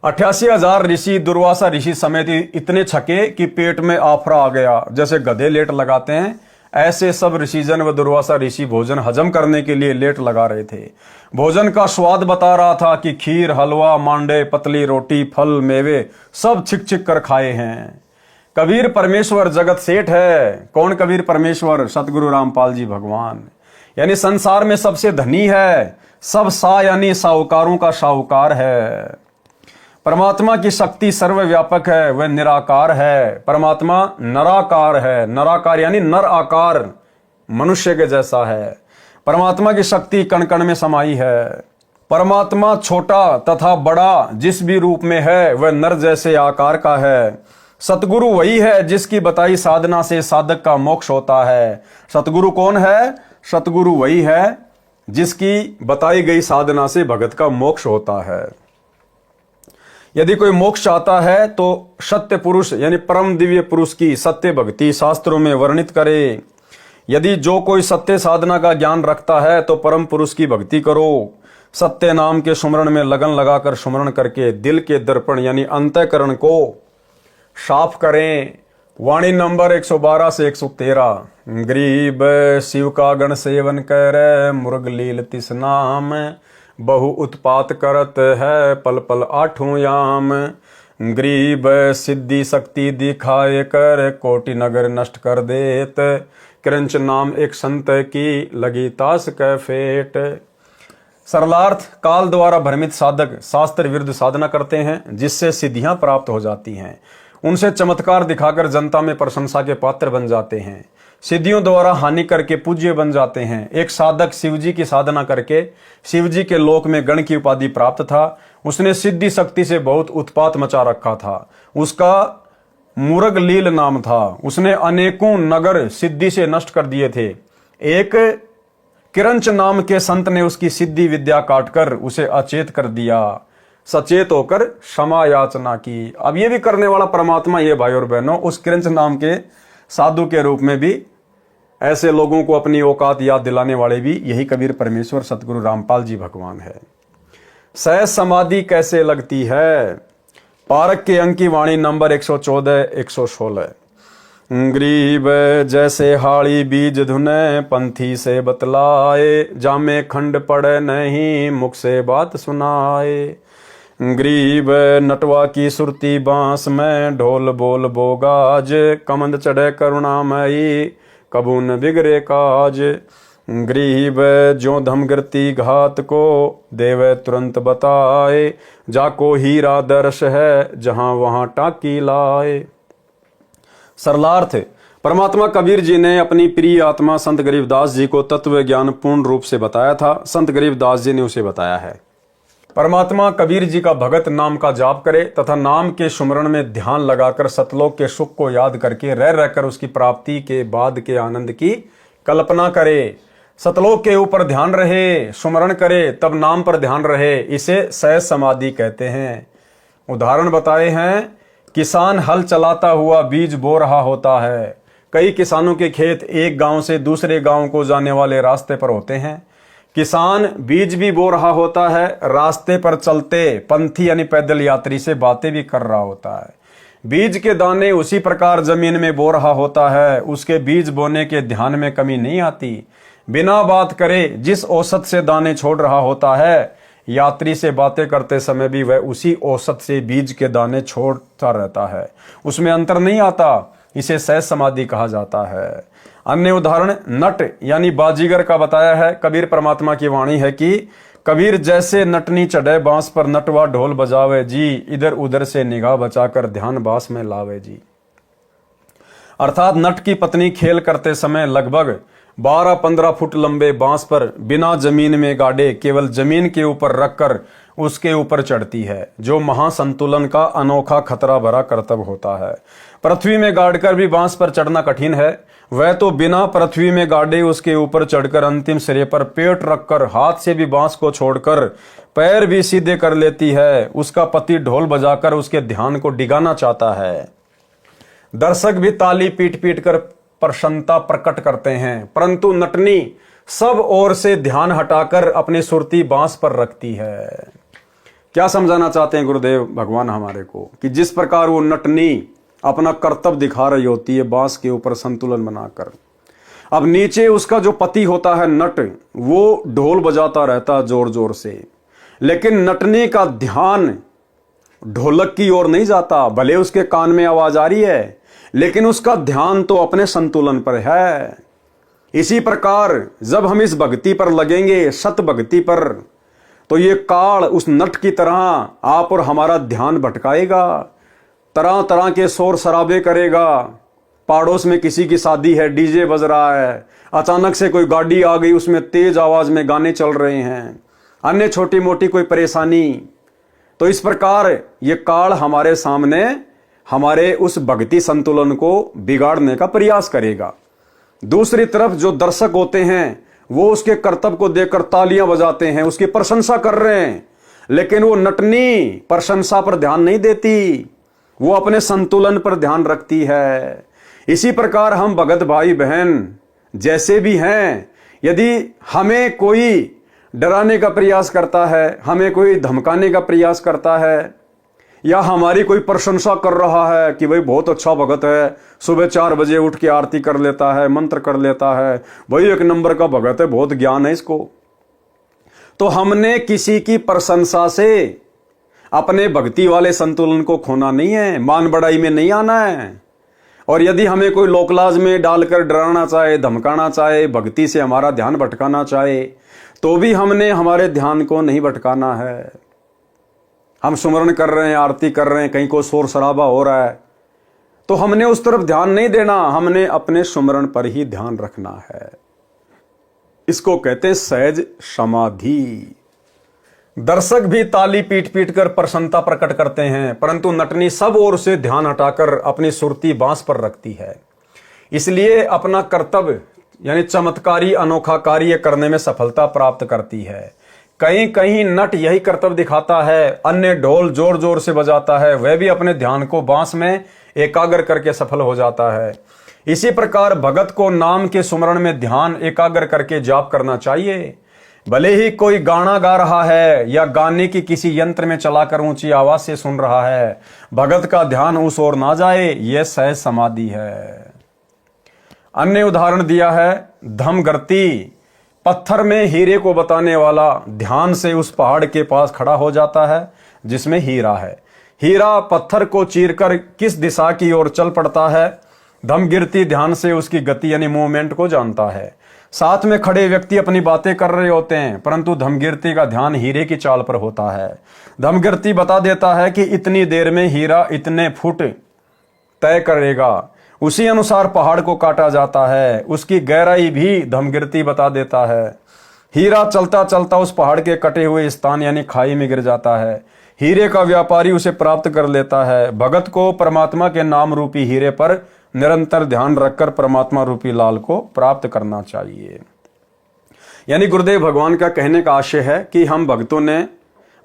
88,000 ऋषि, दुर्वासा ऋषि समेत इतने छके कि पेट में आफरा आ गया। जैसे गधे लेट लगाते हैं, ऐसे सब ऋषिजन व दुर्वासा ऋषि भोजन हजम करने के लिए लेट लगा रहे थे। भोजन का स्वाद बता रहा था कि खीर, हलवा, मांडे, पतली रोटी, फल, मेवे सब छिक छिक कर खाए हैं। कबीर परमेश्वर जगत सेठ है। कौन कबीर परमेश्वर? सतगुरु रामपाल जी भगवान। यानी संसार में सबसे धनी है, सब सा यानी साहूकारों का साहूकार है। परमात्मा की शक्ति सर्वव्यापक है, वह निराकार है। परमात्मा नराकार है। नराकार यानी नर आकार, मनुष्य के जैसा है। परमात्मा की शक्ति कण कण में समाई है। परमात्मा छोटा तथा बड़ा जिस भी रूप में है, वह नर जैसे आकार का है। सतगुरु वही है जिसकी बताई साधना से साधक का मोक्ष होता है। सतगुरु कौन है? सतगुरु वही है जिसकी बताई गई साधना से भगत का मोक्ष होता है। यदि कोई मोक्ष चाहता है तो सत्य पुरुष यानी परम दिव्य पुरुष की सत्य भक्ति शास्त्रों में वर्णित करे। यदि जो कोई सत्य साधना का ज्ञान रखता है तो परम पुरुष की भक्ति करो। सत्य नाम के सुमरण में लगन लगाकर सुमरण करके दिल के दर्पण यानी अंतःकरण को साफ करें। वाणी नंबर 112 से 113। गरीब शिव का गण सेवन कर, मुर्ग लील तिस नाम, बहु उत्पात करत है पल पल आठों याम। गरीब सिद्धि शक्ति दिखाए कर, कोटि नगर नष्ट कर देत, क्रंच नाम एक संत की लगी तास कै फेट। सरलार्थ, काल द्वारा भ्रमित साधक शास्त्र विरुद्ध साधना करते हैं जिससे सिद्धियां प्राप्त हो जाती हैं। उनसे चमत्कार दिखाकर जनता में प्रशंसा के पात्र बन जाते हैं। सिद्धियों द्वारा हानि करके पूज्य बन जाते हैं। एक साधक शिवजी की साधना करके शिवजी के लोक में गण की उपाधि प्राप्त था। उसने सिद्धि शक्ति से बहुत उत्पात मचा रखा था। उसका मुर्ग लील नाम था। उसने अनेकों नगर सिद्धि से नष्ट कर दिए थे। एक किरंच नाम के संत ने उसकी सिद्धि विद्या काटकर उसे अचेत कर दिया। सचेत होकर क्षमा याचना की। अब ये भी करने वाला परमात्मा ये भाई और बहनों, उस किरंच नाम के साधु के रूप में भी ऐसे लोगों को अपनी औकात याद दिलाने वाले भी यही कबीर परमेश्वर सतगुरु रामपाल जी भगवान है। सहज समाधि कैसे लगती है? पारक के अंक की वाणी नंबर 114 116। ग्रीब जैसे हाड़ी बीज धुने, पंथी से बतलाए, जामे खंड पड़े नहीं, मुख से बात सुनाए। ग्रीब नटवा की सुरती बांस में, ढोल बोल बोगाज, कमंद चढ़े करुणामयी, कबू न बिगड़े काज। ग्रीब जो धमगृति घात को, देवे तुरंत बताए, जाको हीरा दर्श है, जहां वहां टाकी लाए। सरलार्थ, परमात्मा कबीर जी ने अपनी प्रिय आत्मा संत गरीबदास जी को तत्व ज्ञान पूर्ण रूप से बताया था। संत गरीबदास जी ने उसे बताया है। परमात्मा कबीर जी का भगत नाम का जाप करे तथा नाम के सुमरण में ध्यान लगाकर सतलोक के सुख को याद करके रह रहकर उसकी प्राप्ति के बाद के आनंद की कल्पना करे। सतलोक के ऊपर ध्यान रहे, सुमरण करे, तब नाम पर ध्यान रहे, इसे सहज समाधि कहते हैं। उदाहरण बताए हैं, किसान हल चलाता हुआ बीज बो रहा होता है। कई किसानों के खेत एक गांव से दूसरे गांव को जाने वाले रास्ते पर होते हैं। किसान बीज भी बो रहा होता है, रास्ते पर चलते पंथी यानी पैदल यात्री से बातें भी कर रहा होता है। बीज के दाने उसी प्रकार जमीन में बो रहा होता है, उसके बीज बोने के ध्यान में कमी नहीं आती। बिना बात करे जिस औसत से दाने छोड़ रहा होता है, यात्री से बातें करते समय भी वह उसी औसत से बीज के दाने छोड़ता रहता है, उसमें अंतर नहीं आता। इसे सहज समाधि कहा जाता है। अन्य उदाहरण नट यानी बाजीगर का बताया है। कबीर परमात्मा की वाणी है कि कबीर जैसे नटनी चढ़े बांस पर, नटवा ढोल बजावे जी, इधर उधर से निगाह बचाकर ध्यान बास में लावे जी। अर्थात नट की पत्नी खेल करते समय लगभग 12-15 फुट लंबे बांस पर बिना जमीन में गाड़े केवल जमीन के ऊपर रखकर उसके ऊपर चढ़ती है, जो महासंतुलन का अनोखा खतरा भरा कर्तव्य होता है। पृथ्वी में गाड़कर भी बांस पर चढ़ना कठिन है, वह तो बिना पृथ्वी में गाड़े उसके ऊपर चढ़कर अंतिम सिरे पर पेट रखकर हाथ से भी बांस को छोड़कर पैर भी सीधे कर लेती है। उसका पति ढोल बजाकर उसके ध्यान को डिगाना चाहता है। दर्शक भी ताली पीट पीट कर प्रसन्नता प्रकट करते हैं, परंतु नटनी सब ओर से ध्यान हटाकर अपनी सुरती बांस पर रखती है। क्या समझाना चाहते हैं गुरुदेव भगवान हमारे को कि जिस प्रकार वो नटनी अपना कर्तव्य दिखा रही होती है बांस के ऊपर संतुलन बनाकर, अब नीचे उसका जो पति होता है नट, वो ढोल बजाता रहता है जोर जोर से, लेकिन नटनी का ध्यान ढोलक की ओर नहीं जाता। भले उसके कान में आवाज आ रही है, लेकिन उसका ध्यान तो अपने संतुलन पर है। इसी प्रकार जब हम इस भक्ति पर लगेंगे, सत भक्ति पर, तो ये काल उस नट की तरह आप और हमारा ध्यान भटकाएगा, तरह तरह के शोर शराबे करेगा। पड़ोस में किसी की शादी है, डीजे बज रहा है, अचानक से कोई गाड़ी आ गई, उसमें तेज आवाज में गाने चल रहे हैं, अन्य छोटी मोटी कोई परेशानी। तो इस प्रकार ये काल हमारे सामने हमारे उस भक्ति संतुलन को बिगाड़ने का प्रयास करेगा। दूसरी तरफ जो दर्शक होते हैं वो उसके कर्तव्य को देखकर तालियां बजाते हैं, उसकी प्रशंसा कर रहे हैं, लेकिन वो नटनी प्रशंसा पर ध्यान नहीं देती, वो अपने संतुलन पर ध्यान रखती है। इसी प्रकार हम भगत भाई बहन जैसे भी हैं, यदि हमें कोई डराने का प्रयास करता है, हमें कोई धमकाने का प्रयास करता है, या हमारी कोई प्रशंसा कर रहा है कि भाई बहुत अच्छा भगत है, सुबह 4 बजे उठ के आरती कर लेता है, मंत्र कर लेता है, भाई 1 नंबर का भगत है, बहुत ज्ञान है इसको, तो हमने किसी की प्रशंसा से अपने भक्ति वाले संतुलन को खोना नहीं है, मान बढ़ाई में नहीं आना है। और यदि हमें कोई लोकलाज में डालकर डराना चाहे, धमकाना चाहे, भक्ति से हमारा ध्यान भटकाना चाहे, तो भी हमने हमारे ध्यान को नहीं भटकाना है। हम सुमरण कर रहे हैं, आरती कर रहे हैं, कहीं को शोर शराबा हो रहा है, तो हमने उस तरफ ध्यान नहीं देना, हमने अपने सुमरण पर ही ध्यान रखना है। इसको कहते हैं सहज समाधि। दर्शक भी ताली पीट पीट कर प्रसन्नता प्रकट करते हैं, परंतु नटनी सब ओर से ध्यान हटाकर अपनी सुरती बांस पर रखती है। इसलिए अपना कर्तव्य यानी चमत्कारी अनोखा कार्य करने में सफलता प्राप्त करती है। कहीं कहीं नट यही कर्तव्य दिखाता है, अन्य ढोल जोर जोर से बजाता है, वह भी अपने ध्यान को बांस में एकाग्र करके सफल हो जाता है। इसी प्रकार भगत को नाम के सुमरण में ध्यान एकाग्र करके जाप करना चाहिए। भले ही कोई गाना गा रहा है या गाने की किसी यंत्र में चलाकर ऊंची आवाज से सुन रहा है, भगत का ध्यान उस ओर ना जाए, यह सहज समाधि है। अन्य उदाहरण दिया है धमगर्ती, पत्थर में हीरे को बताने वाला ध्यान से उस पहाड़ के पास खड़ा हो जाता है जिसमें हीरा है। हीरा पत्थर को चीरकर किस दिशा की ओर चल पड़ता है। धमगिरती ध्यान से उसकी गति यानी मूवमेंट को जानता है। साथ में खड़े व्यक्ति अपनी बातें कर रहे होते हैं परंतु धमगिरती का ध्यान हीरे की चाल पर होता है। धमगिरती बता देता है कि इतनी देर में हीरा इतने फुट तय करेगा, उसी अनुसार पहाड़ को काटा जाता है। उसकी गहराई भी धमगिरती बता देता है। हीरा चलता चलता उस पहाड़ के कटे हुए स्थान यानी खाई में गिर जाता है। हीरे का व्यापारी उसे प्राप्त कर लेता है। भगत को परमात्मा के नाम रूपी हीरे पर निरंतर ध्यान रखकर परमात्मा रूपी लाल को प्राप्त करना चाहिए। यानी गुरुदेव भगवान का कहने का आशय है कि हम भक्तों ने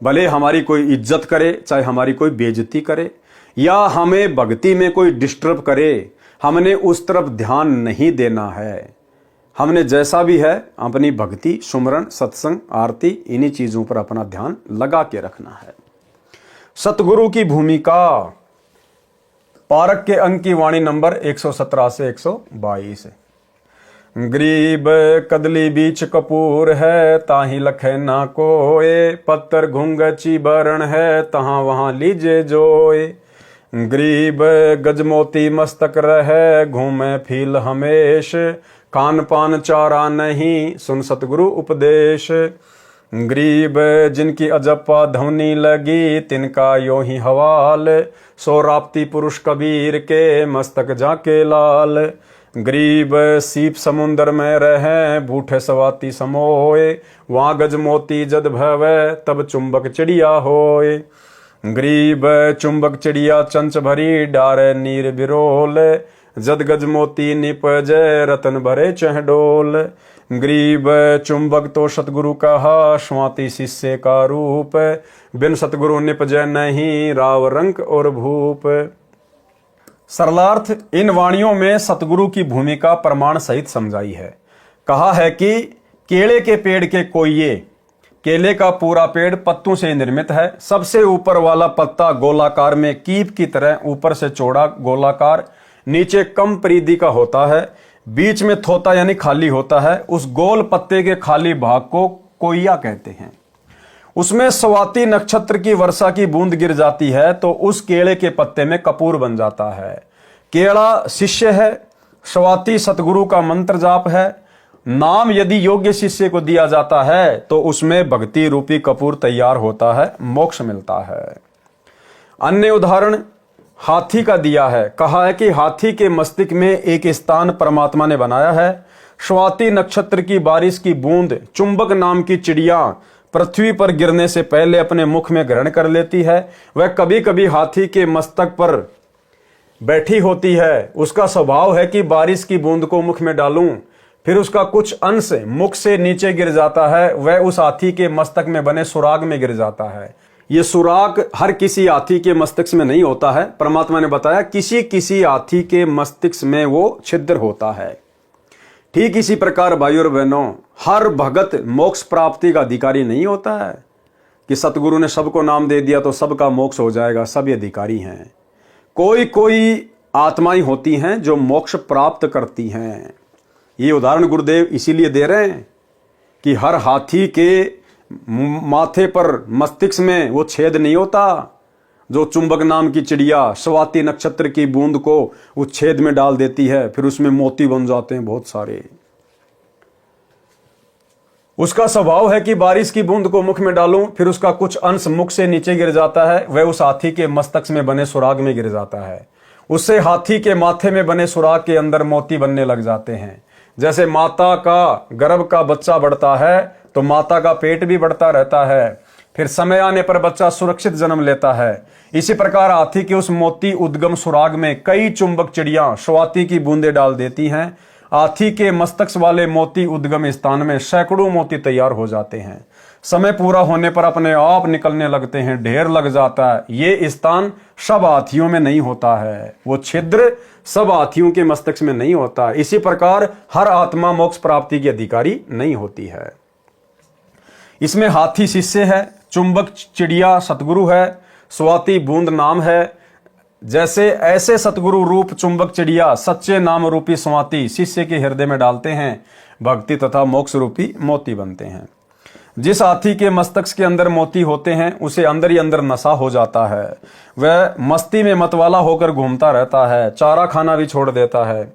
भले हमारी कोई इज्जत करे, चाहे हमारी कोई बेइज्जती करे या हमें भक्ति में कोई डिस्टर्ब करे, हमने उस तरफ ध्यान नहीं देना है। हमने जैसा भी है अपनी भक्ति, सुमरन, सत्संग, आरती इन्हीं चीजों पर अपना ध्यान लगा के रखना है। सतगुरु की भूमिका, पारक के अंक की वाणी नंबर 117 से 122। गरीब कदली बीच कपूर है, ताही लखे ना कोए, पत्थर घुंगची बरण है, तहां वहां लीजे जोए। गरीब गजमोती मस्तक रहे, घूमे फील हमेश, खान पान चारा नहीं, सुन सतगुरु उपदेश। गरीब जिनकी अजप्पा ध्वनि लगी, तिनका यो ही हवाल, सो राप्ती पुरुष कबीर के, मस्तक जाके लाल। गरीब सीप समुंदर में रहे, बूढ़े सवाती समोए, वहाँ गज मोती जद भवे, तब चुंबक चिड़िया होए। गरीब चुंबक चिड़िया चंच भरी, डारे नीर बिरोल, जद गज मोती निपजे, रतन भरे चहडोल। गरीब चुंबक तो सतगुरु कहा, स्वाति शिष्य का रूप, बिन सतगुरु निपजय नहीं, राव रंक और भूप। सरलार्थ, इन वाणियों में सतगुरु की भूमिका प्रमाण सहित समझाई है। कहा है कि केले के पेड़ के कोइये, केले का पूरा पेड़ पत्तों से निर्मित है। सबसे ऊपर वाला पत्ता गोलाकार में कीप की तरह ऊपर से चौड़ा गोलाकार, नीचे कम परिधि का होता है, बीच में थोता यानी खाली होता है। उस गोल पत्ते के खाली भाग को कोइया कहते हैं। उसमें स्वाति नक्षत्र की वर्षा की बूंद गिर जाती है तो उस केले के पत्ते में कपूर बन जाता है। केला शिष्य है, स्वाति सतगुरु का मंत्र जाप है। नाम यदि योग्य शिष्य को दिया जाता है तो उसमें भक्ति रूपी कपूर तैयार होता है, मोक्ष मिलता है। अन्य उदाहरण हाथी का दिया है। कहा है कि हाथी के मस्तिष्क में एक स्थान परमात्मा ने बनाया है। स्वाति नक्षत्र की बारिश की बूंद चुंबक नाम की चिड़िया पृथ्वी पर गिरने से पहले अपने मुख में ग्रहण कर लेती है। वह कभी कभी हाथी के मस्तक पर बैठी होती है। उसका स्वभाव है कि बारिश की बूंद को मुख में डालूं, फिर उसका कुछ अंश मुख से नीचे गिर जाता है, वह उस हाथी के मस्तक में बने सुराग में गिर जाता है। ये सुराग हर किसी हाथी के मस्तिष्क में नहीं होता है। परमात्मा ने बताया किसी किसी हाथी के मस्तिष्क में वो छिद्र होता है। ठीक इसी प्रकार भाइयों और बहनों, हर भगत मोक्ष प्राप्ति का अधिकारी नहीं होता है कि सतगुरु ने सबको नाम दे दिया तो सबका मोक्ष हो जाएगा, सभी अधिकारी हैं। कोई कोई आत्माएं होती हैं जो मोक्ष प्राप्त करती हैं। ये उदाहरण गुरुदेव इसीलिए दे रहे हैं कि हर हाथी के माथे पर मस्तिष्क में वो छेद नहीं होता जो चुंबक नाम की चिड़िया स्वाति नक्षत्र की बूंद को उस छेद में डाल देती है, फिर उसमें मोती बन जाते हैं बहुत सारे। उसका स्वभाव है कि बारिश की बूंद को मुख में डालूं, फिर उसका कुछ अंश मुख से नीचे गिर जाता है, वह उस हाथी के मस्तक में बने सुराग में गिर जाता है। उससे हाथी के माथे में बने सुराग के अंदर मोती बनने लग जाते हैं। जैसे माता का गर्भ का बच्चा बढ़ता है तो माता का पेट भी बढ़ता रहता है, फिर समय आने पर बच्चा सुरक्षित जन्म लेता है। इसी प्रकार हाथी के उस मोती उद्गम सुराग में कई चुंबक चिड़ियां स्वाति की बूंदें डाल देती हैं। हाथी के मस्तक वाले मोती उद्गम स्थान में सैकड़ों मोती तैयार हो जाते हैं। समय पूरा होने पर अपने आप निकलने लगते हैं, ढेर लग जाता है। ये स्थान सब हाथियों में नहीं होता है, वो छिद्र सब हाथियों के मस्तक में नहीं होता। इसी प्रकार हर आत्मा मोक्ष प्राप्ति की अधिकारी नहीं होती है। इसमें हाथी शिष्य है, चुंबक चिड़िया सतगुरु है, स्वाति बूंद नाम है, जैसे ऐसे सतगुरु रूप चुंबक चिड़िया सच्चे नाम रूपी स्वाति शिष्य के हृदय में डालते हैं, भक्ति तथा मोक्ष रूपी मोती बनते हैं। जिस हाथी के मस्तक के अंदर मोती होते हैं उसे अंदर ही अंदर नशा हो जाता है, वह मस्ती में मतवाला होकर घूमता रहता है, चारा खाना भी छोड़ देता है।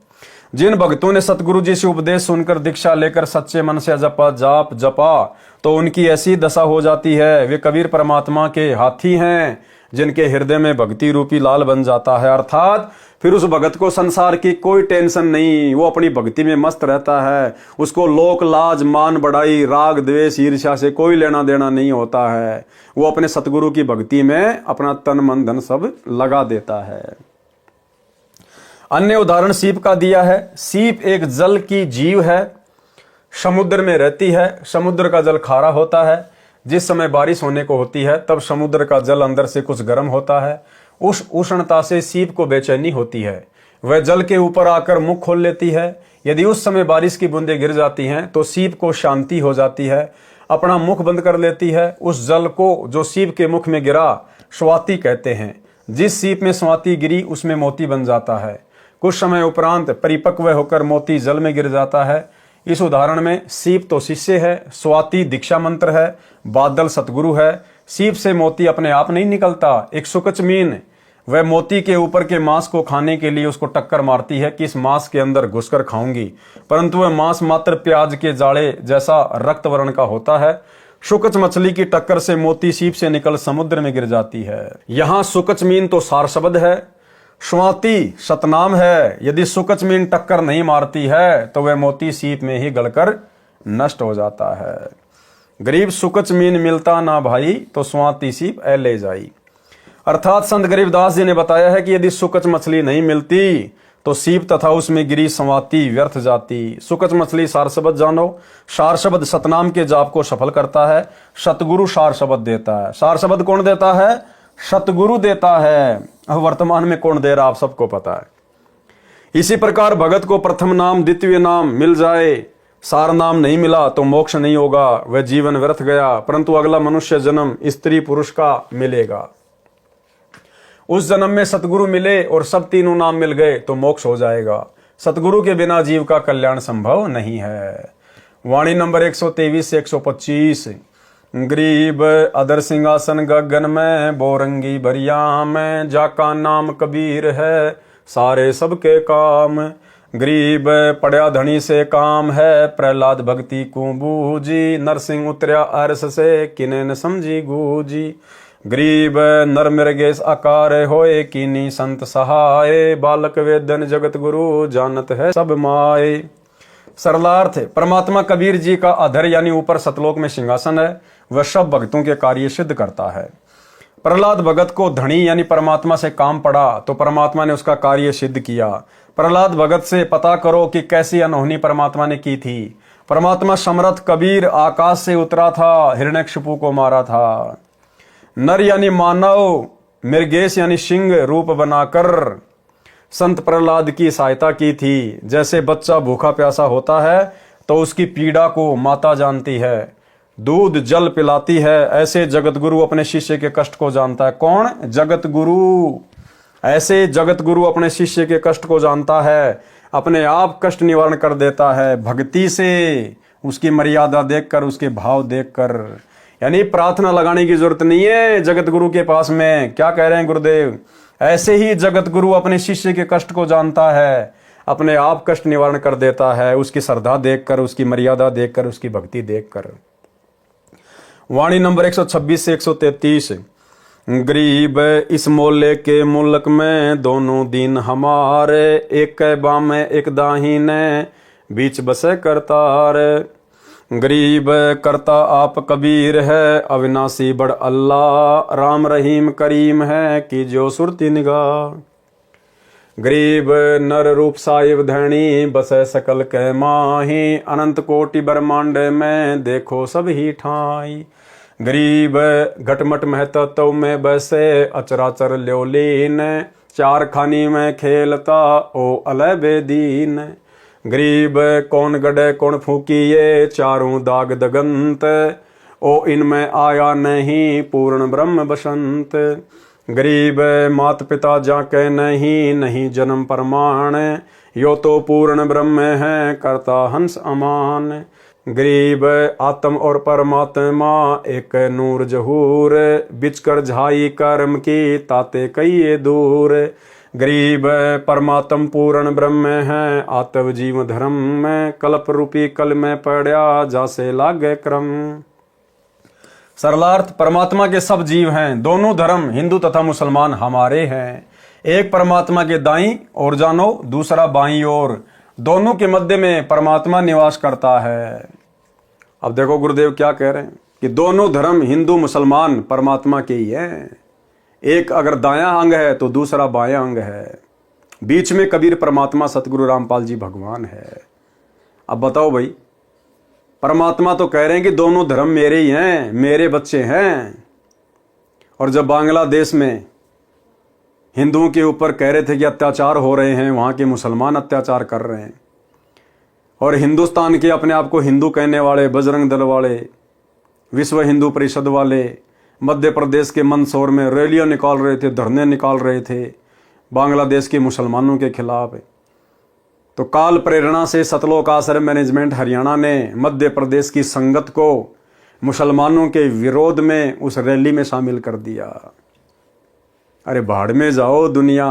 जिन भक्तों ने सतगुरु जी से उपदेश सुनकर दीक्षा लेकर सच्चे मन से जपा तो उनकी ऐसी दशा हो जाती है, वे कबीर परमात्मा के हाथी हैं जिनके हृदय में भक्ति रूपी लाल बन जाता है। अर्थात फिर उस भगत को संसार की कोई टेंशन नहीं, वो अपनी भक्ति में मस्त रहता है। उसको लोक लाज मान बढ़ाई राग द्वेष ईर्ष्या से कोई लेना देना नहीं होता है। वो अपने सतगुरु की भक्ति में अपना तन मन धन सब लगा देता है। अन्य उदाहरण सीप का दिया है। सीप एक जल की जीव है, समुद्र में रहती है। समुद्र का जल खारा होता है। जिस समय बारिश होने को होती है तब समुद्र का जल अंदर से कुछ गर्म होता है। उस उष्णता से सीप को बेचैनी होती है, वह जल के ऊपर आकर मुख खोल लेती है। यदि उस समय बारिश की बूंदें गिर जाती हैं तो सीप को शांति हो जाती है, अपना मुख बंद कर लेती है। उस जल को जो सीप के मुख में गिरा स्वाति कहते हैं। जिस सीप में स्वाति गिरी उसमें मोती बन जाता है। कुछ समय उपरांत परिपक्व होकर मोती जल में गिर जाता है। इस उदाहरण में सीप तो शिष्य है, स्वाति दीक्षा मंत्र है, बादल सतगुरु है। सीप से मोती अपने आप नहीं निकलता। एक सुकच मीन वह मोती के ऊपर के मांस को खाने के लिए उसको टक्कर मारती है कि इस मांस के अंदर घुसकर खाऊंगी, परंतु वह मांस मात्र प्याज के जाड़े जैसा रक्त वर्ण का होता है। सुकच मछली की टक्कर से मोती सीप से निकल समुद्र में गिर जाती है। यहाँ सुकच मीन तो सार शब्द है, स्वाति सतनाम है। यदि सुकच मीन टक्कर नहीं मारती है तो वह मोती सीप में ही गलकर नष्ट हो जाता है। गरीब सुकच मीन मिलता ना भाई तो स्वाति सीप ए ले जाई। अर्थात संत गरीबदास जी ने बताया है कि यदि सुकच मछली नहीं मिलती तो सीप तथा उसमें गिरी स्वाति व्यर्थ जाती। सुकच मछली सार शब्द जानो। सार शब्द सतनाम के जाप को सफल करता है। सतगुरु सार शब्द देता है। सार शब्द कौन देता है? सतगुरु देता है। अब वर्तमान में कौन दे रहा आप सबको पता है। इसी प्रकार भगत को प्रथम नाम द्वितीय नाम मिल जाए, सार नाम नहीं मिला तो मोक्ष नहीं होगा, वह जीवन व्यर्थ गया, परंतु अगला मनुष्य जन्म स्त्री पुरुष का मिलेगा। उस जन्म में सतगुरु मिले और सब तीनों नाम मिल गए तो मोक्ष हो जाएगा। सतगुरु के बिना जीव का कल्याण संभव नहीं है। वाणी नंबर 123 से 125। गरीब अदर सिंहासन गगन में बोरंगी बरिया में, जाका नाम कबीर है सारे सबके काम। गरीब पड़या धनी से काम है, प्रहलाद भक्ति को बूझी, नरसिंह उतरया अरस से किने न समझी गूजी। गरीब नर मृगेश आकार होए कीनी संत सहाय, बालक वेदन जगत गुरु जानत है सब माए। सरलार्थ परमात्मा कबीर जी का अधर यानी ऊपर सतलोक में सिंहासन है, वह सब भक्तों के कार्य सिद्ध करता है। प्रहलाद भगत को धनी यानी परमात्मा से काम पड़ा तो परमात्मा ने उसका कार्य सिद्ध किया। प्रहलाद भगत से पता करो कि कैसी अनहोनी परमात्मा ने की थी। परमात्मा समर्थ कबीर आकाश से उतरा था, हिरण्यकशिपु को मारा था। नर यानी मानव, मृगेश यानी सिंह रूप बनाकर संत प्रहलाद की सहायता की थी। जैसे बच्चा भूखा प्यासा होता है तो उसकी पीड़ा को माता जानती है, दूध जल पिलाती है, ऐसे जगत गुरु अपने शिष्य के कष्ट को जानता है। कौन? जगत गुरु। ऐसे जगत गुरु अपने शिष्य के कष्ट को जानता है, अपने आप कष्ट निवारण कर देता है भक्ति से, उसकी मर्यादा देखकर, उसके भाव देखकर। यानी प्रार्थना लगाने की जरूरत नहीं है जगत गुरु के पास में। क्या कह रहे हैं गुरुदेव? ऐसे ही जगत गुरु अपने शिष्य के कष्ट को जानता है, अपने आप कष्ट निवारण कर देता है, उसकी श्रद्धा देखकर, उसकी मर्यादा देखकर, उसकी भक्ति देखकर। वाणी नंबर 126 से 133। गरीब इस मोले के मुल्क में दोनों दिन हमारे, एक बाम एक दाहिने बीच बसे करतार। गरीब करता आप कबीर है, अविनाशी बड़ अल्लाह, राम रहीम करीम है कि जो सुरती निगाह। गरीब नर रूप साहिब धनी, बसे सकल के माही, अनंत कोटि ब्रह्मांड में देखो सब ही ठाई। गरीब घटमट महता तो में बसे, अचराचर ल्योलीन, चार खानी में खेलता ओ अलय बेदीन। गरीब कौन गड़े कौन फूकिए, चारों दाग दगंत, ओ इनमें आया नहीं पूर्ण ब्रह्म बसंत। गरीब मात पिता जाके नहीं, नहीं जन्म प्रमाण, यो तो पूर्ण ब्रह्म है करता हंस अमान। गरीब आत्म और परमात्मा एक नूर जहूर, बिचकर झाई कर्म की ताते कई दूर। गरीब परमात्म पूर्ण ब्रह्म है आत्म जीव धर्म में, कल्प रूपी कल में पड़ा जासे लागे क्रम। सरलार्थ, परमात्मा के सब जीव हैं, दोनों धर्म हिंदू तथा मुसलमान हमारे हैं। एक परमात्मा के दाईं ओर जानो, दूसरा बाईं ओर, दोनों के मध्य में परमात्मा निवास करता है। अब देखो गुरुदेव क्या कह रहे हैं कि दोनों धर्म हिंदू मुसलमान परमात्मा के ही हैं। एक अगर दायां अंग है तो दूसरा बायां अंग है, बीच में कबीर परमात्मा सतगुरु रामपाल जी भगवान है। अब बताओ भाई, परमात्मा तो कह रहे हैं कि दोनों धर्म मेरे ही हैं, मेरे बच्चे हैं। और जब बांग्लादेश में हिंदुओं के ऊपर कह रहे थे कि अत्याचार हो रहे हैं, वहाँ के मुसलमान अत्याचार कर रहे हैं, और हिंदुस्तान के अपने आप को हिंदू कहने वाले, बजरंग दल वाले, विश्व हिंदू परिषद वाले मध्य प्रदेश के मंदसौर में रैलियां निकाल रहे थे, धरने निकाल रहे थे बांग्लादेश के मुसलमानों के खिलाफ। तो काल प्रेरणा से सतलोक आश्रम मैनेजमेंट हरियाणा ने मध्य प्रदेश की संगत को मुसलमानों के विरोध में उस रैली में शामिल कर दिया। अरे भाड़ में जाओ दुनिया,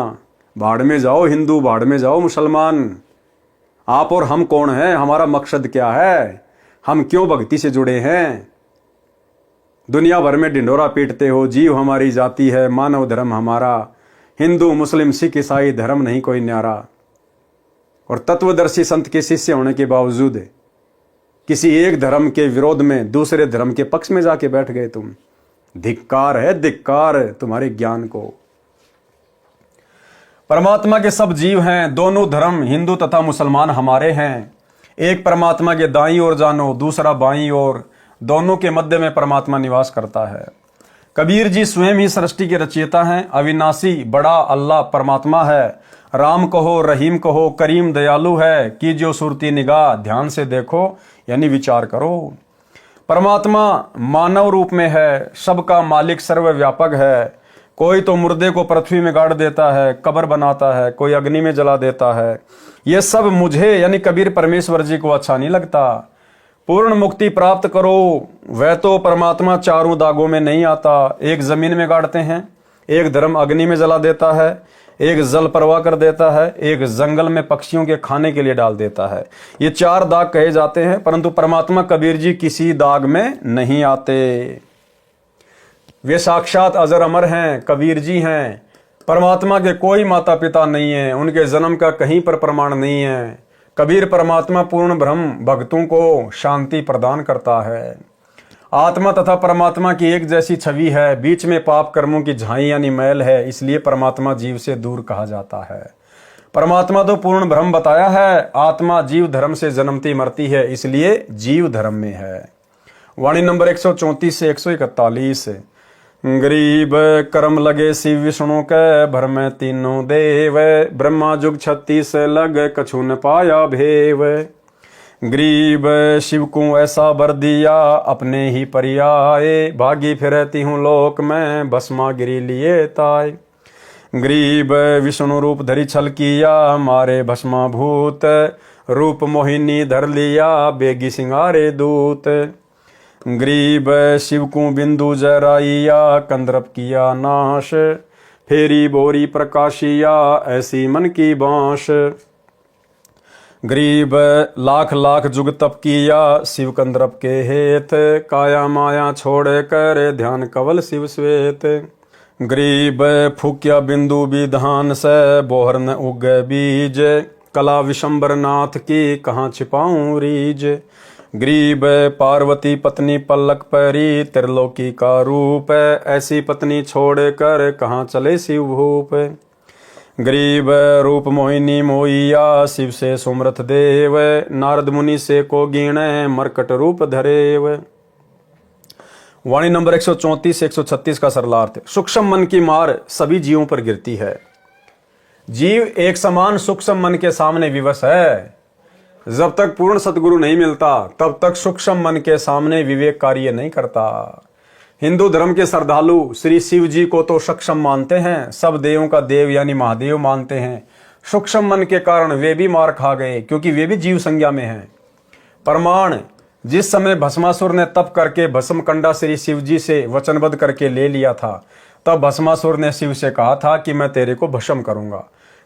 भाड़ में जाओ हिंदू, भाड़ में जाओ मुसलमान। आप और हम कौन हैं, हमारा मकसद क्या है, हम क्यों भक्ति से जुड़े हैं। दुनिया भर में ढिंढोरा पीटते हो, जीव हमारी जाति है, मानव धर्म हमारा, हिंदू मुस्लिम सिख ईसाई धर्म नहीं कोई न्यारा। और तत्वदर्शी संत के शिष्य होने के बावजूद किसी एक धर्म के विरोध में दूसरे धर्म के पक्ष में जाके बैठ गए तुम। धिक्कार है, धिक्कार तुम्हारे ज्ञान को। परमात्मा के सब जीव हैं, दोनों धर्म हिंदू तथा मुसलमान हमारे हैं। एक परमात्मा के दाईं ओर जानो, दूसरा बाईं ओर, दोनों के मध्य में परमात्मा निवास करता है। कबीर जी स्वयं ही सृष्टि के रचयिता हैं। अविनाशी बड़ा अल्लाह परमात्मा है। राम कहो, रहीम कहो, करीम दयालु है, की जो सुरती निगाह ध्यान से देखो, यानी विचार करो। परमात्मा मानव रूप में है, सबका मालिक सर्वव्यापक है। कोई तो मुर्दे को पृथ्वी में गाड़ देता है, कब्र बनाता है, कोई अग्नि में जला देता है। ये सब मुझे यानी कबीर परमेश्वर जी को अच्छा नहीं लगता। पूर्ण मुक्ति प्राप्त करो, वह तो परमात्मा चारों दागों में नहीं आता। एक जमीन में गाड़ते हैं, एक धर्म अग्नि में जला देता है, एक जल प्रवाह कर देता है, एक जंगल में पक्षियों के खाने के लिए डाल देता है। ये चार दाग कहे जाते हैं, परंतु परमात्मा कबीर जी किसी दाग में नहीं आते। वे साक्षात अजर अमर हैं, कबीर जी हैं। परमात्मा के कोई माता पिता नहीं है, उनके जन्म का कहीं पर प्रमाण नहीं है। कबीर परमात्मा पूर्ण ब्रह्म भक्तों को शांति प्रदान करता है। आत्मा तथा परमात्मा की एक जैसी छवि है, बीच में पाप कर्मों की झाई यानी मैल है, इसलिए परमात्मा जीव से दूर कहा जाता है। परमात्मा तो पूर्ण ब्रह्म बताया है, आत्मा जीव धर्म से जन्मती मरती है, इसलिए जीव धर्म में है। वाणी नंबर 134 से 141। गरीब कर्म लगे शिव विष्णु के, भर में तीनों देव, ब्रह्मा जुग 36 लग कछु न पाया भेव। गरीब शिव को ऐसा बर दिया, अपने ही परियाए, भागी फिरती हूँ लोक में, भस्मा गिरी लिए ताय। गरीब विष्णु रूप धरी छल किया, मारे भस्मा भूत, रूप मोहिनी धर लिया, बेगी सिंगारे दूत। गरीब शिव को बिंदु जराइया, कंदर्प किया नाश, फेरी बोरी प्रकाशिया, ऐसी मन की बांश। गरीब लाख लाख जुग तप किया, शिव कंदर्प के हेत, काया माया छोड़ कर ध्यान कवल शिव श्वेत। गरीब फूकिया बिंदु विधान से, बोहर न उग बीज, कला विशंबर नाथ की कहाँ छिपाऊं रीज। गरीब पार्वती पत्नी पल्लक परी, त्रिलोकी का रूप, ऐसी पत्नी छोड़ कर कहाँ चले शिव भूप। गरीब रूप मोहिनी मोइया, शिव से सुमरथ देव, नारद मुनि से को गिणे, मरकट रूप धरेव। वाणी नंबर 134 से 136 का सरलार्थ। सूक्ष्म मन की मार सभी जीवों पर गिरती है। जीव एक समान सूक्ष्म मन के सामने विवश है। जब तक पूर्ण सतगुरु नहीं मिलता, तब तक सूक्ष्म मन के सामने विवेक कार्य नहीं करता। हिंदू धर्म के श्रद्धालु श्री शिव जी को तो सक्षम मानते हैं, सब देवों का देव यानी महादेव मानते हैं। सूक्ष्म मन के कारण वे भी मार खा गए, क्योंकि वे भी जीव संज्ञा में हैं। प्रमाण, जिस समय भस्मासुर ने तप करके भस्म कंडा श्री शिव जी से वचनबद्ध करके ले लिया था, तब भस्मासुर ने शिव से कहा था कि मैं तेरे को भस्म करूंगा,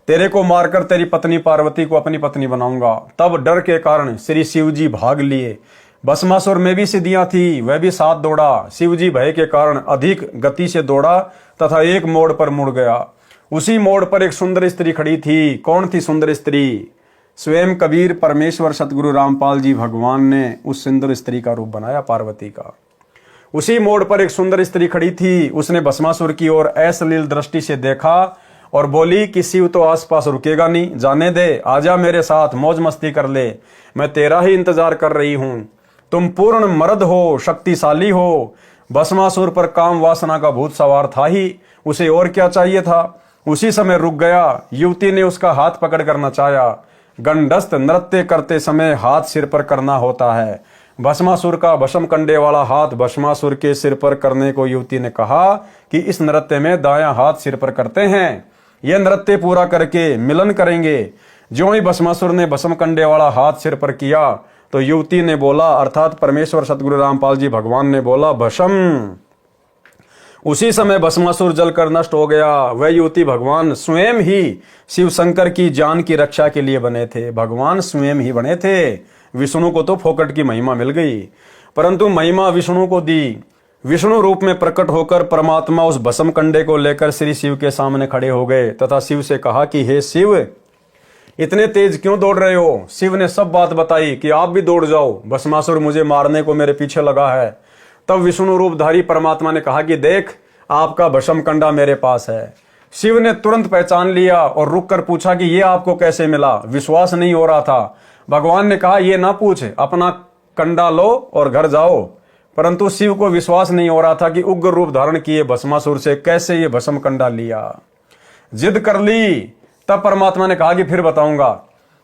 तेरे को मारकर तेरी पत्नी पार्वती को अपनी पत्नी बनाऊंगा। तब डर के कारण श्री शिव जी भाग लिए। भस्मासुर में भी सिद्धियां थी, वह भी साथ दौड़ा। शिव जी भय के कारण अधिक गति से दौड़ा तथा एक मोड़ पर मुड़ गया। उसी मोड़ पर एक सुंदर स्त्री खड़ी थी। कौन थी सुंदर स्त्री? स्वयं कबीर परमेश्वर सतगुरु रामपाल जी भगवान ने उस सुंदर स्त्री का रूप बनाया, पार्वती का। उसी मोड़ पर एक सुंदर स्त्री खड़ी थी। उसने भस्मासुर की ओर अश्लील दृष्टि से देखा और बोली कि शिव तो आसपास रुकेगा नहीं, जाने दे, आजा मेरे साथ, मौज मस्ती कर ले, मैं तेरा ही इंतजार कर रही हूं। तुम पूर्ण मर्द हो, शक्तिशाली हो। भस्मासुर पर काम वासना का भूत सवार था ही, उसे और क्या चाहिए था? उसी समय रुक गया। युवती ने उसका हाथ पकड़ कर नचाया। गंडस्थ नृत्य करते समय हाथ सिर पर करना होता है। भस्मासुर का भस्म कंडे वाला हाथ भस्मासुर के सिर पर करने को युवती ने कहा कि इस नृत्य में दायां हाथ सिर पर करते हैं, यह नृत्य पूरा करके मिलन करेंगे। ज्यों ही भस्मासुर ने भस्म कंडे वाला हाथ सिर पर किया तो युवती ने बोला, अर्थात परमेश्वर सतगुरु रामपाल जी भगवान ने बोला, भस्म। उसी समय भस्मासुर जलकर नष्ट हो गया। वह युवती भगवान स्वयं ही शिव शंकर की जान की रक्षा के लिए बने थे। भगवान स्वयं ही बने थे। विष्णु को तो फोकट की महिमा मिल गई, परंतु महिमा विष्णु को दी। विष्णु रूप में प्रकट होकर परमात्मा उस भस्म कंडे को लेकर श्री शिव के सामने खड़े हो गए तथा शिव से कहा कि हे शिव, इतने तेज क्यों दौड़ रहे हो? शिव ने सब बात बताई कि आप भी दौड़ जाओ, भस्मासुर मुझे मारने को मेरे पीछे लगा है। तब विष्णु रूपधारी परमात्मा ने कहा कि देख, आपका भस्म कंडा मेरे पास है। शिव ने तुरंत पहचान लिया और रुक कर पूछा कि ये आपको कैसे मिला? विश्वास नहीं हो रहा था। भगवान ने कहा, ये ना पूछ, अपना कंडा लो और घर जाओ। परंतु शिव को विश्वास नहीं हो रहा था कि उग्र रूप धारण किए भस्मासुर से कैसे ये भस्म कंडा लिया। जिद कर ली। तब परमात्मा ने कहा कि फिर बताऊंगा।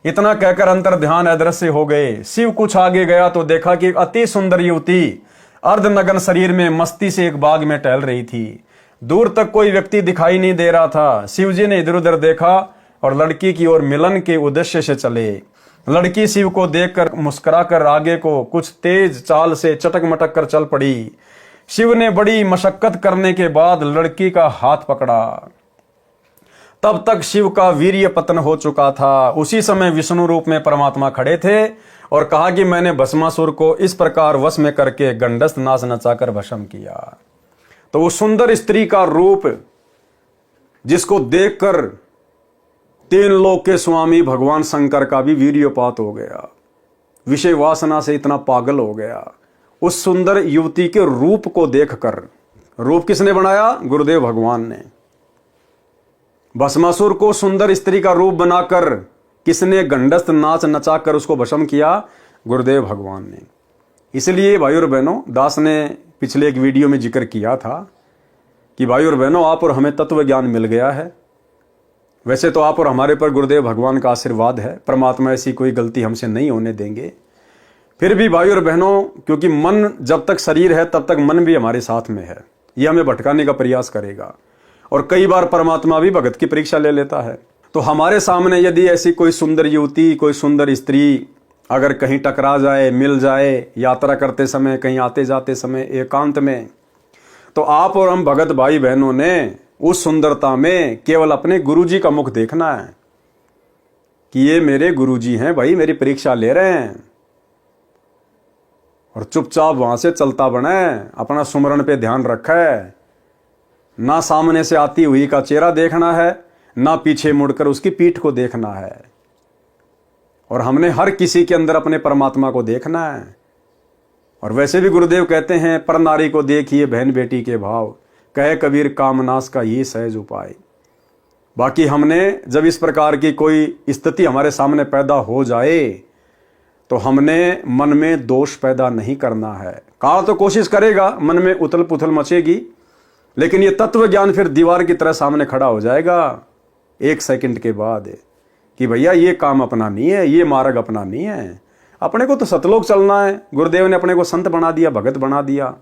इतना कहकर अंतर ध्यान अदृश्य हो गए। शिव कुछ आगे गया तो देखा कि अति सुंदर युवती अर्धनग्न शरीर में मस्ती से एक बाग में टहल रही थी। दूर तक कोई व्यक्ति दिखाई नहीं दे रहा था। शिव जी ने इधर उधर देखा और लड़की की ओर मिलन के उद्देश्य से चले। लड़की शिव को देखकर मुस्कुराकर आगे को कुछ तेज चाल से चटक मटक कर चल पड़ी। शिव ने बड़ी मशक्कत करने के बाद लड़की का हाथ पकड़ा। तब तक शिव का वीर्य पतन हो चुका था। उसी समय विष्णु रूप में परमात्मा खड़े थे और कहा कि मैंने भस्मासुर को इस प्रकार वश में करके गंडस्थ नाच नचाकर भस्म किया। तो वो सुंदर स्त्री का रूप जिसको देखकर तीन लोक के स्वामी भगवान शंकर का भी वीर्यपात हो गया, विषय वासना से इतना पागल हो गया। उस सुंदर युवती के रूप को देखकर, रूप किसने बनाया? गुरुदेव भगवान ने। भस्मासुर को सुंदर स्त्री का रूप बनाकर किसने गंडस्थ नाच नचाकर उसको भस्म किया? गुरुदेव भगवान ने। इसलिए भाई और बहनों, दास ने पिछले एक वीडियो में जिक्र किया था कि भाई और बहनों, आप और हमें तत्व ज्ञान मिल गया है। वैसे तो आप और हमारे पर गुरुदेव भगवान का आशीर्वाद है, परमात्मा ऐसी कोई गलती हमसे नहीं होने देंगे। फिर भी भाई और बहनों, क्योंकि मन जब तक शरीर है तब तक मन भी हमारे साथ में है, यह हमें भटकाने का प्रयास करेगा और कई बार परमात्मा भी भगत की परीक्षा ले लेता है। तो हमारे सामने यदि ऐसी कोई सुंदर युवती, कोई सुंदर स्त्री अगर कहीं टकरा जाए, मिल जाए, यात्रा करते समय, कहीं आते जाते समय, एकांत में, तो आप और हम भगत भाई बहनों ने उस सुंदरता में केवल अपने गुरुजी का मुख देखना है कि ये मेरे गुरुजी हैं भाई, मेरी परीक्षा ले रहे हैं, और चुपचाप वहां से चलता बने, अपना सुमरण पे ध्यान रखा है। ना सामने से आती हुई का चेहरा देखना है, ना पीछे मुड़कर उसकी पीठ को देखना है। और हमने हर किसी के अंदर अपने परमात्मा को देखना है। और वैसे भी गुरुदेव कहते हैं, पर नारी को देखिए बहन बेटी के भाव, कहे कबीर कामनाश का ये सहज उपाय। बाकी हमने जब इस प्रकार की कोई स्थिति हमारे सामने पैदा हो जाए तो हमने मन में दोष पैदा नहीं करना है। काल तो कोशिश करेगा, मन में उथल पुथल मचेगी, लेकिन ये तत्व ज्ञान फिर दीवार की तरह सामने खड़ा हो जाएगा एक सेकंड के बाद कि भैया ये काम अपना नहीं है, ये मार्ग अपना नहीं है, अपने को तो सतलोक चलना है। गुरुदेव ने अपने को संत बना दिया, भगत बना दिया,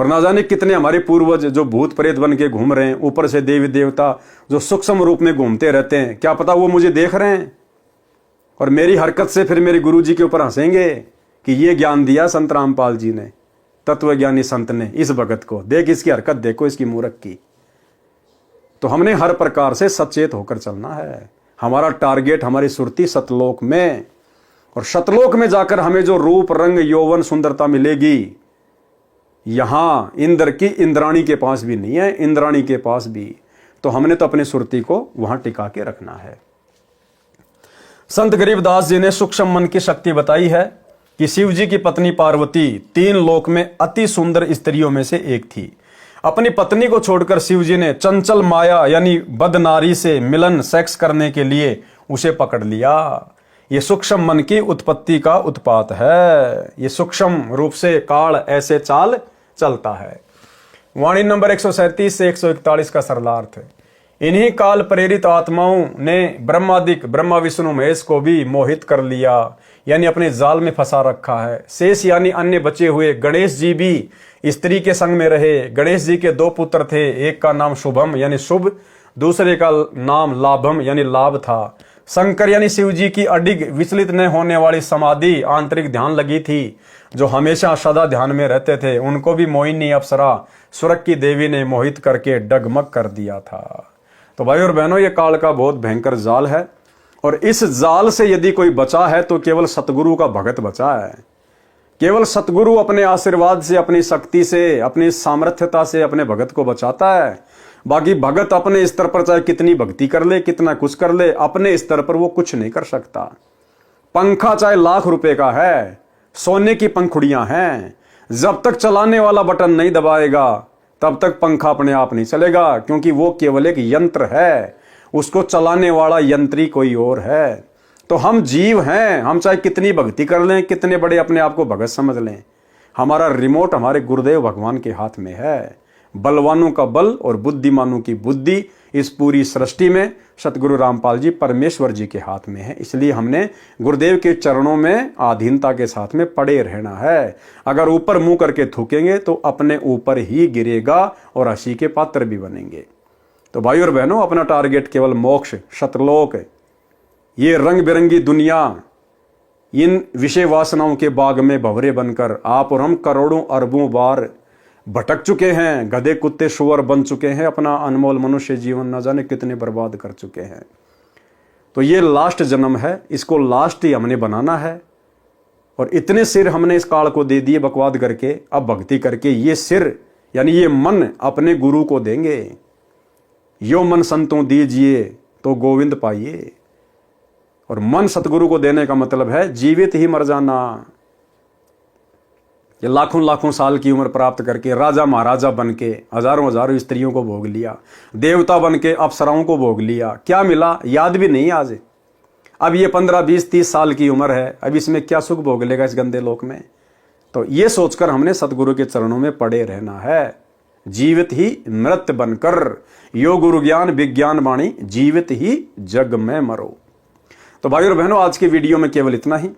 और ना जाने कितने हमारे पूर्वज जो भूत प्रेत बन के घूम रहे हैं, ऊपर से देवी देवता जो सूक्ष्म रूप में घूमते रहते हैं, क्या पता वो मुझे देख रहे हैं और मेरी हरकत से फिर मेरे गुरु जी के ऊपर हंसेंगे कि ये ज्ञान दिया संत रामपाल जी ने, तत्वज्ञानी संत ने इस भगत को, देख इसकी हरकत देखो इसकी मूर्ख की। तो हमने हर प्रकार से सचेत होकर चलना है। हमारा टारगेट, हमारी सुरती सतलोक में, और सतलोक में जाकर हमें जो रूप रंग यौवन सुंदरता मिलेगी, यहां इंद्र की इंद्राणी के पास भी नहीं है, इंद्राणी के पास भी। तो हमने तो अपनी सुरती को वहां टिका के रखना है। संत गरीबदास जी ने सूक्ष्म मन की शक्ति बताई है कि शिव जी की पत्नी पार्वती 3 लोक में अति सुंदर स्त्रियों में से एक थी। अपनी पत्नी को छोड़कर शिव जी ने चंचल माया यानी बद नारी से मिलन, सेक्स करने के लिए उसे पकड़ लिया। ये सूक्ष्म मन की उत्पत्ति का उत्पात है। ये सूक्ष्म रूप से काल ऐसे चाल चलता है। वाणी नंबर 137 से 141 का सरलार्थ है। इन्हीं काल प्रेरित आत्माओं ने ब्रह्मादिक ब्रह्मा विष्णु महेश को भी मोहित कर लिया, यानी अपने जाल में फंसा रखा है। शेष यानी अन्य बचे हुए गणेश जी भी स्त्री के संग में रहे। गणेश जी के 2 पुत्र थे, एक का नाम शुभम यानी शुभ, दूसरे का नाम लाभम यानी लाभ था। शंकर यानी शिव जी की अडिग विचलित न होने वाली समाधि, आंतरिक ध्यान लगी थी, जो हमेशा सदा ध्यान में रहते थे। उनको भी मोहिनी अप्सरा स्वर्ग की देवी ने मोहित करके डगमग कर दिया था। तो भाई और बहनों, ये काल का बहुत भयंकर जाल है, और इस जाल से यदि कोई बचा है तो केवल सतगुरु का भगत बचा है। केवल सतगुरु अपने आशीर्वाद से, अपनी शक्ति से, अपनी सामर्थ्यता से अपने भगत को बचाता है। बाकी भगत अपने स्तर पर चाहे कितनी भक्ति कर ले, कितना कुछ कर ले, अपने स्तर पर वो कुछ नहीं कर सकता। पंखा चाहे लाख रुपए का है, सोने की पंखुड़ियां हैं, जब तक चलाने वाला बटन नहीं दबाएगा तब तक पंखा अपने आप नहीं चलेगा, क्योंकि वो केवल एक यंत्र है, उसको चलाने वाला यंत्री कोई और है। तो हम जीव हैं, हम चाहे कितनी भक्ति कर लें, कितने बड़े अपने आप को भगत समझ लें, हमारा रिमोट हमारे गुरुदेव भगवान के हाथ में है। बलवानों का बल और बुद्धिमानों की बुद्धि इस पूरी सृष्टि में सतगुरु रामपाल जी परमेश्वर जी के हाथ में है। इसलिए हमने गुरुदेव के चरणों में आधीनता के साथ में पड़े रहना है। अगर ऊपर मुंह करके थूकेंगे तो अपने ऊपर ही गिरेगा और हंसी के पात्र भी बनेंगे। तो भाई और बहनों, अपना टारगेट केवल मोक्ष, सतलोक, ये रंग बिरंगी दुनिया, इन विषय वासनाओं के बाग में भंवरे बनकर आप और हम करोड़ों अरबों बार भटक चुके हैं, गधे कुत्ते शुअर बन चुके हैं, अपना अनमोल मनुष्य जीवन न जाने कितने बर्बाद कर चुके हैं। तो ये लास्ट जन्म है, इसको लास्ट ही हमने बनाना है। और इतने सिर हमने इस काल को दे दिए बकवाद करके, अब भक्ति करके ये सिर यानी ये मन अपने गुरु को देंगे। यो मन संतों दीजिए तो गोविंद पाइए। और मन सतगुरु को देने का मतलब है जीवित ही मर जाना। ये लाखों लाखों साल की उम्र प्राप्त करके राजा महाराजा बन के हजारों हजारों स्त्रियों को भोग लिया, देवता बन के अप्सराओं को भोग लिया, क्या मिला याद भी नहीं आज। अब ये 15, 20, 30 साल की उम्र है, अब इसमें क्या सुख भोग लेगा इस गंदे लोक में। तो ये सोचकर हमने सतगुरु के चरणों में पड़े रहना है। जीवित ही मृत बनकर यो गुरु ज्ञान विज्ञान वाणी, जीवित ही जग में मरो। तो भाई और बहनों, आज के वीडियो में केवल इतना ही।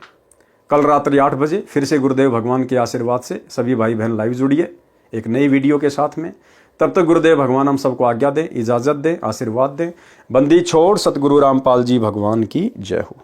कल रात्रि 8 बजे फिर से गुरुदेव भगवान के आशीर्वाद से सभी भाई बहन लाइव जुड़िए एक नई वीडियो के साथ में। तब तक गुरुदेव भगवान हम सबको आज्ञा दें, इजाजत दें, आशीर्वाद दें। बंदी छोड़ सतगुरु रामपाल जी भगवान की जय हो।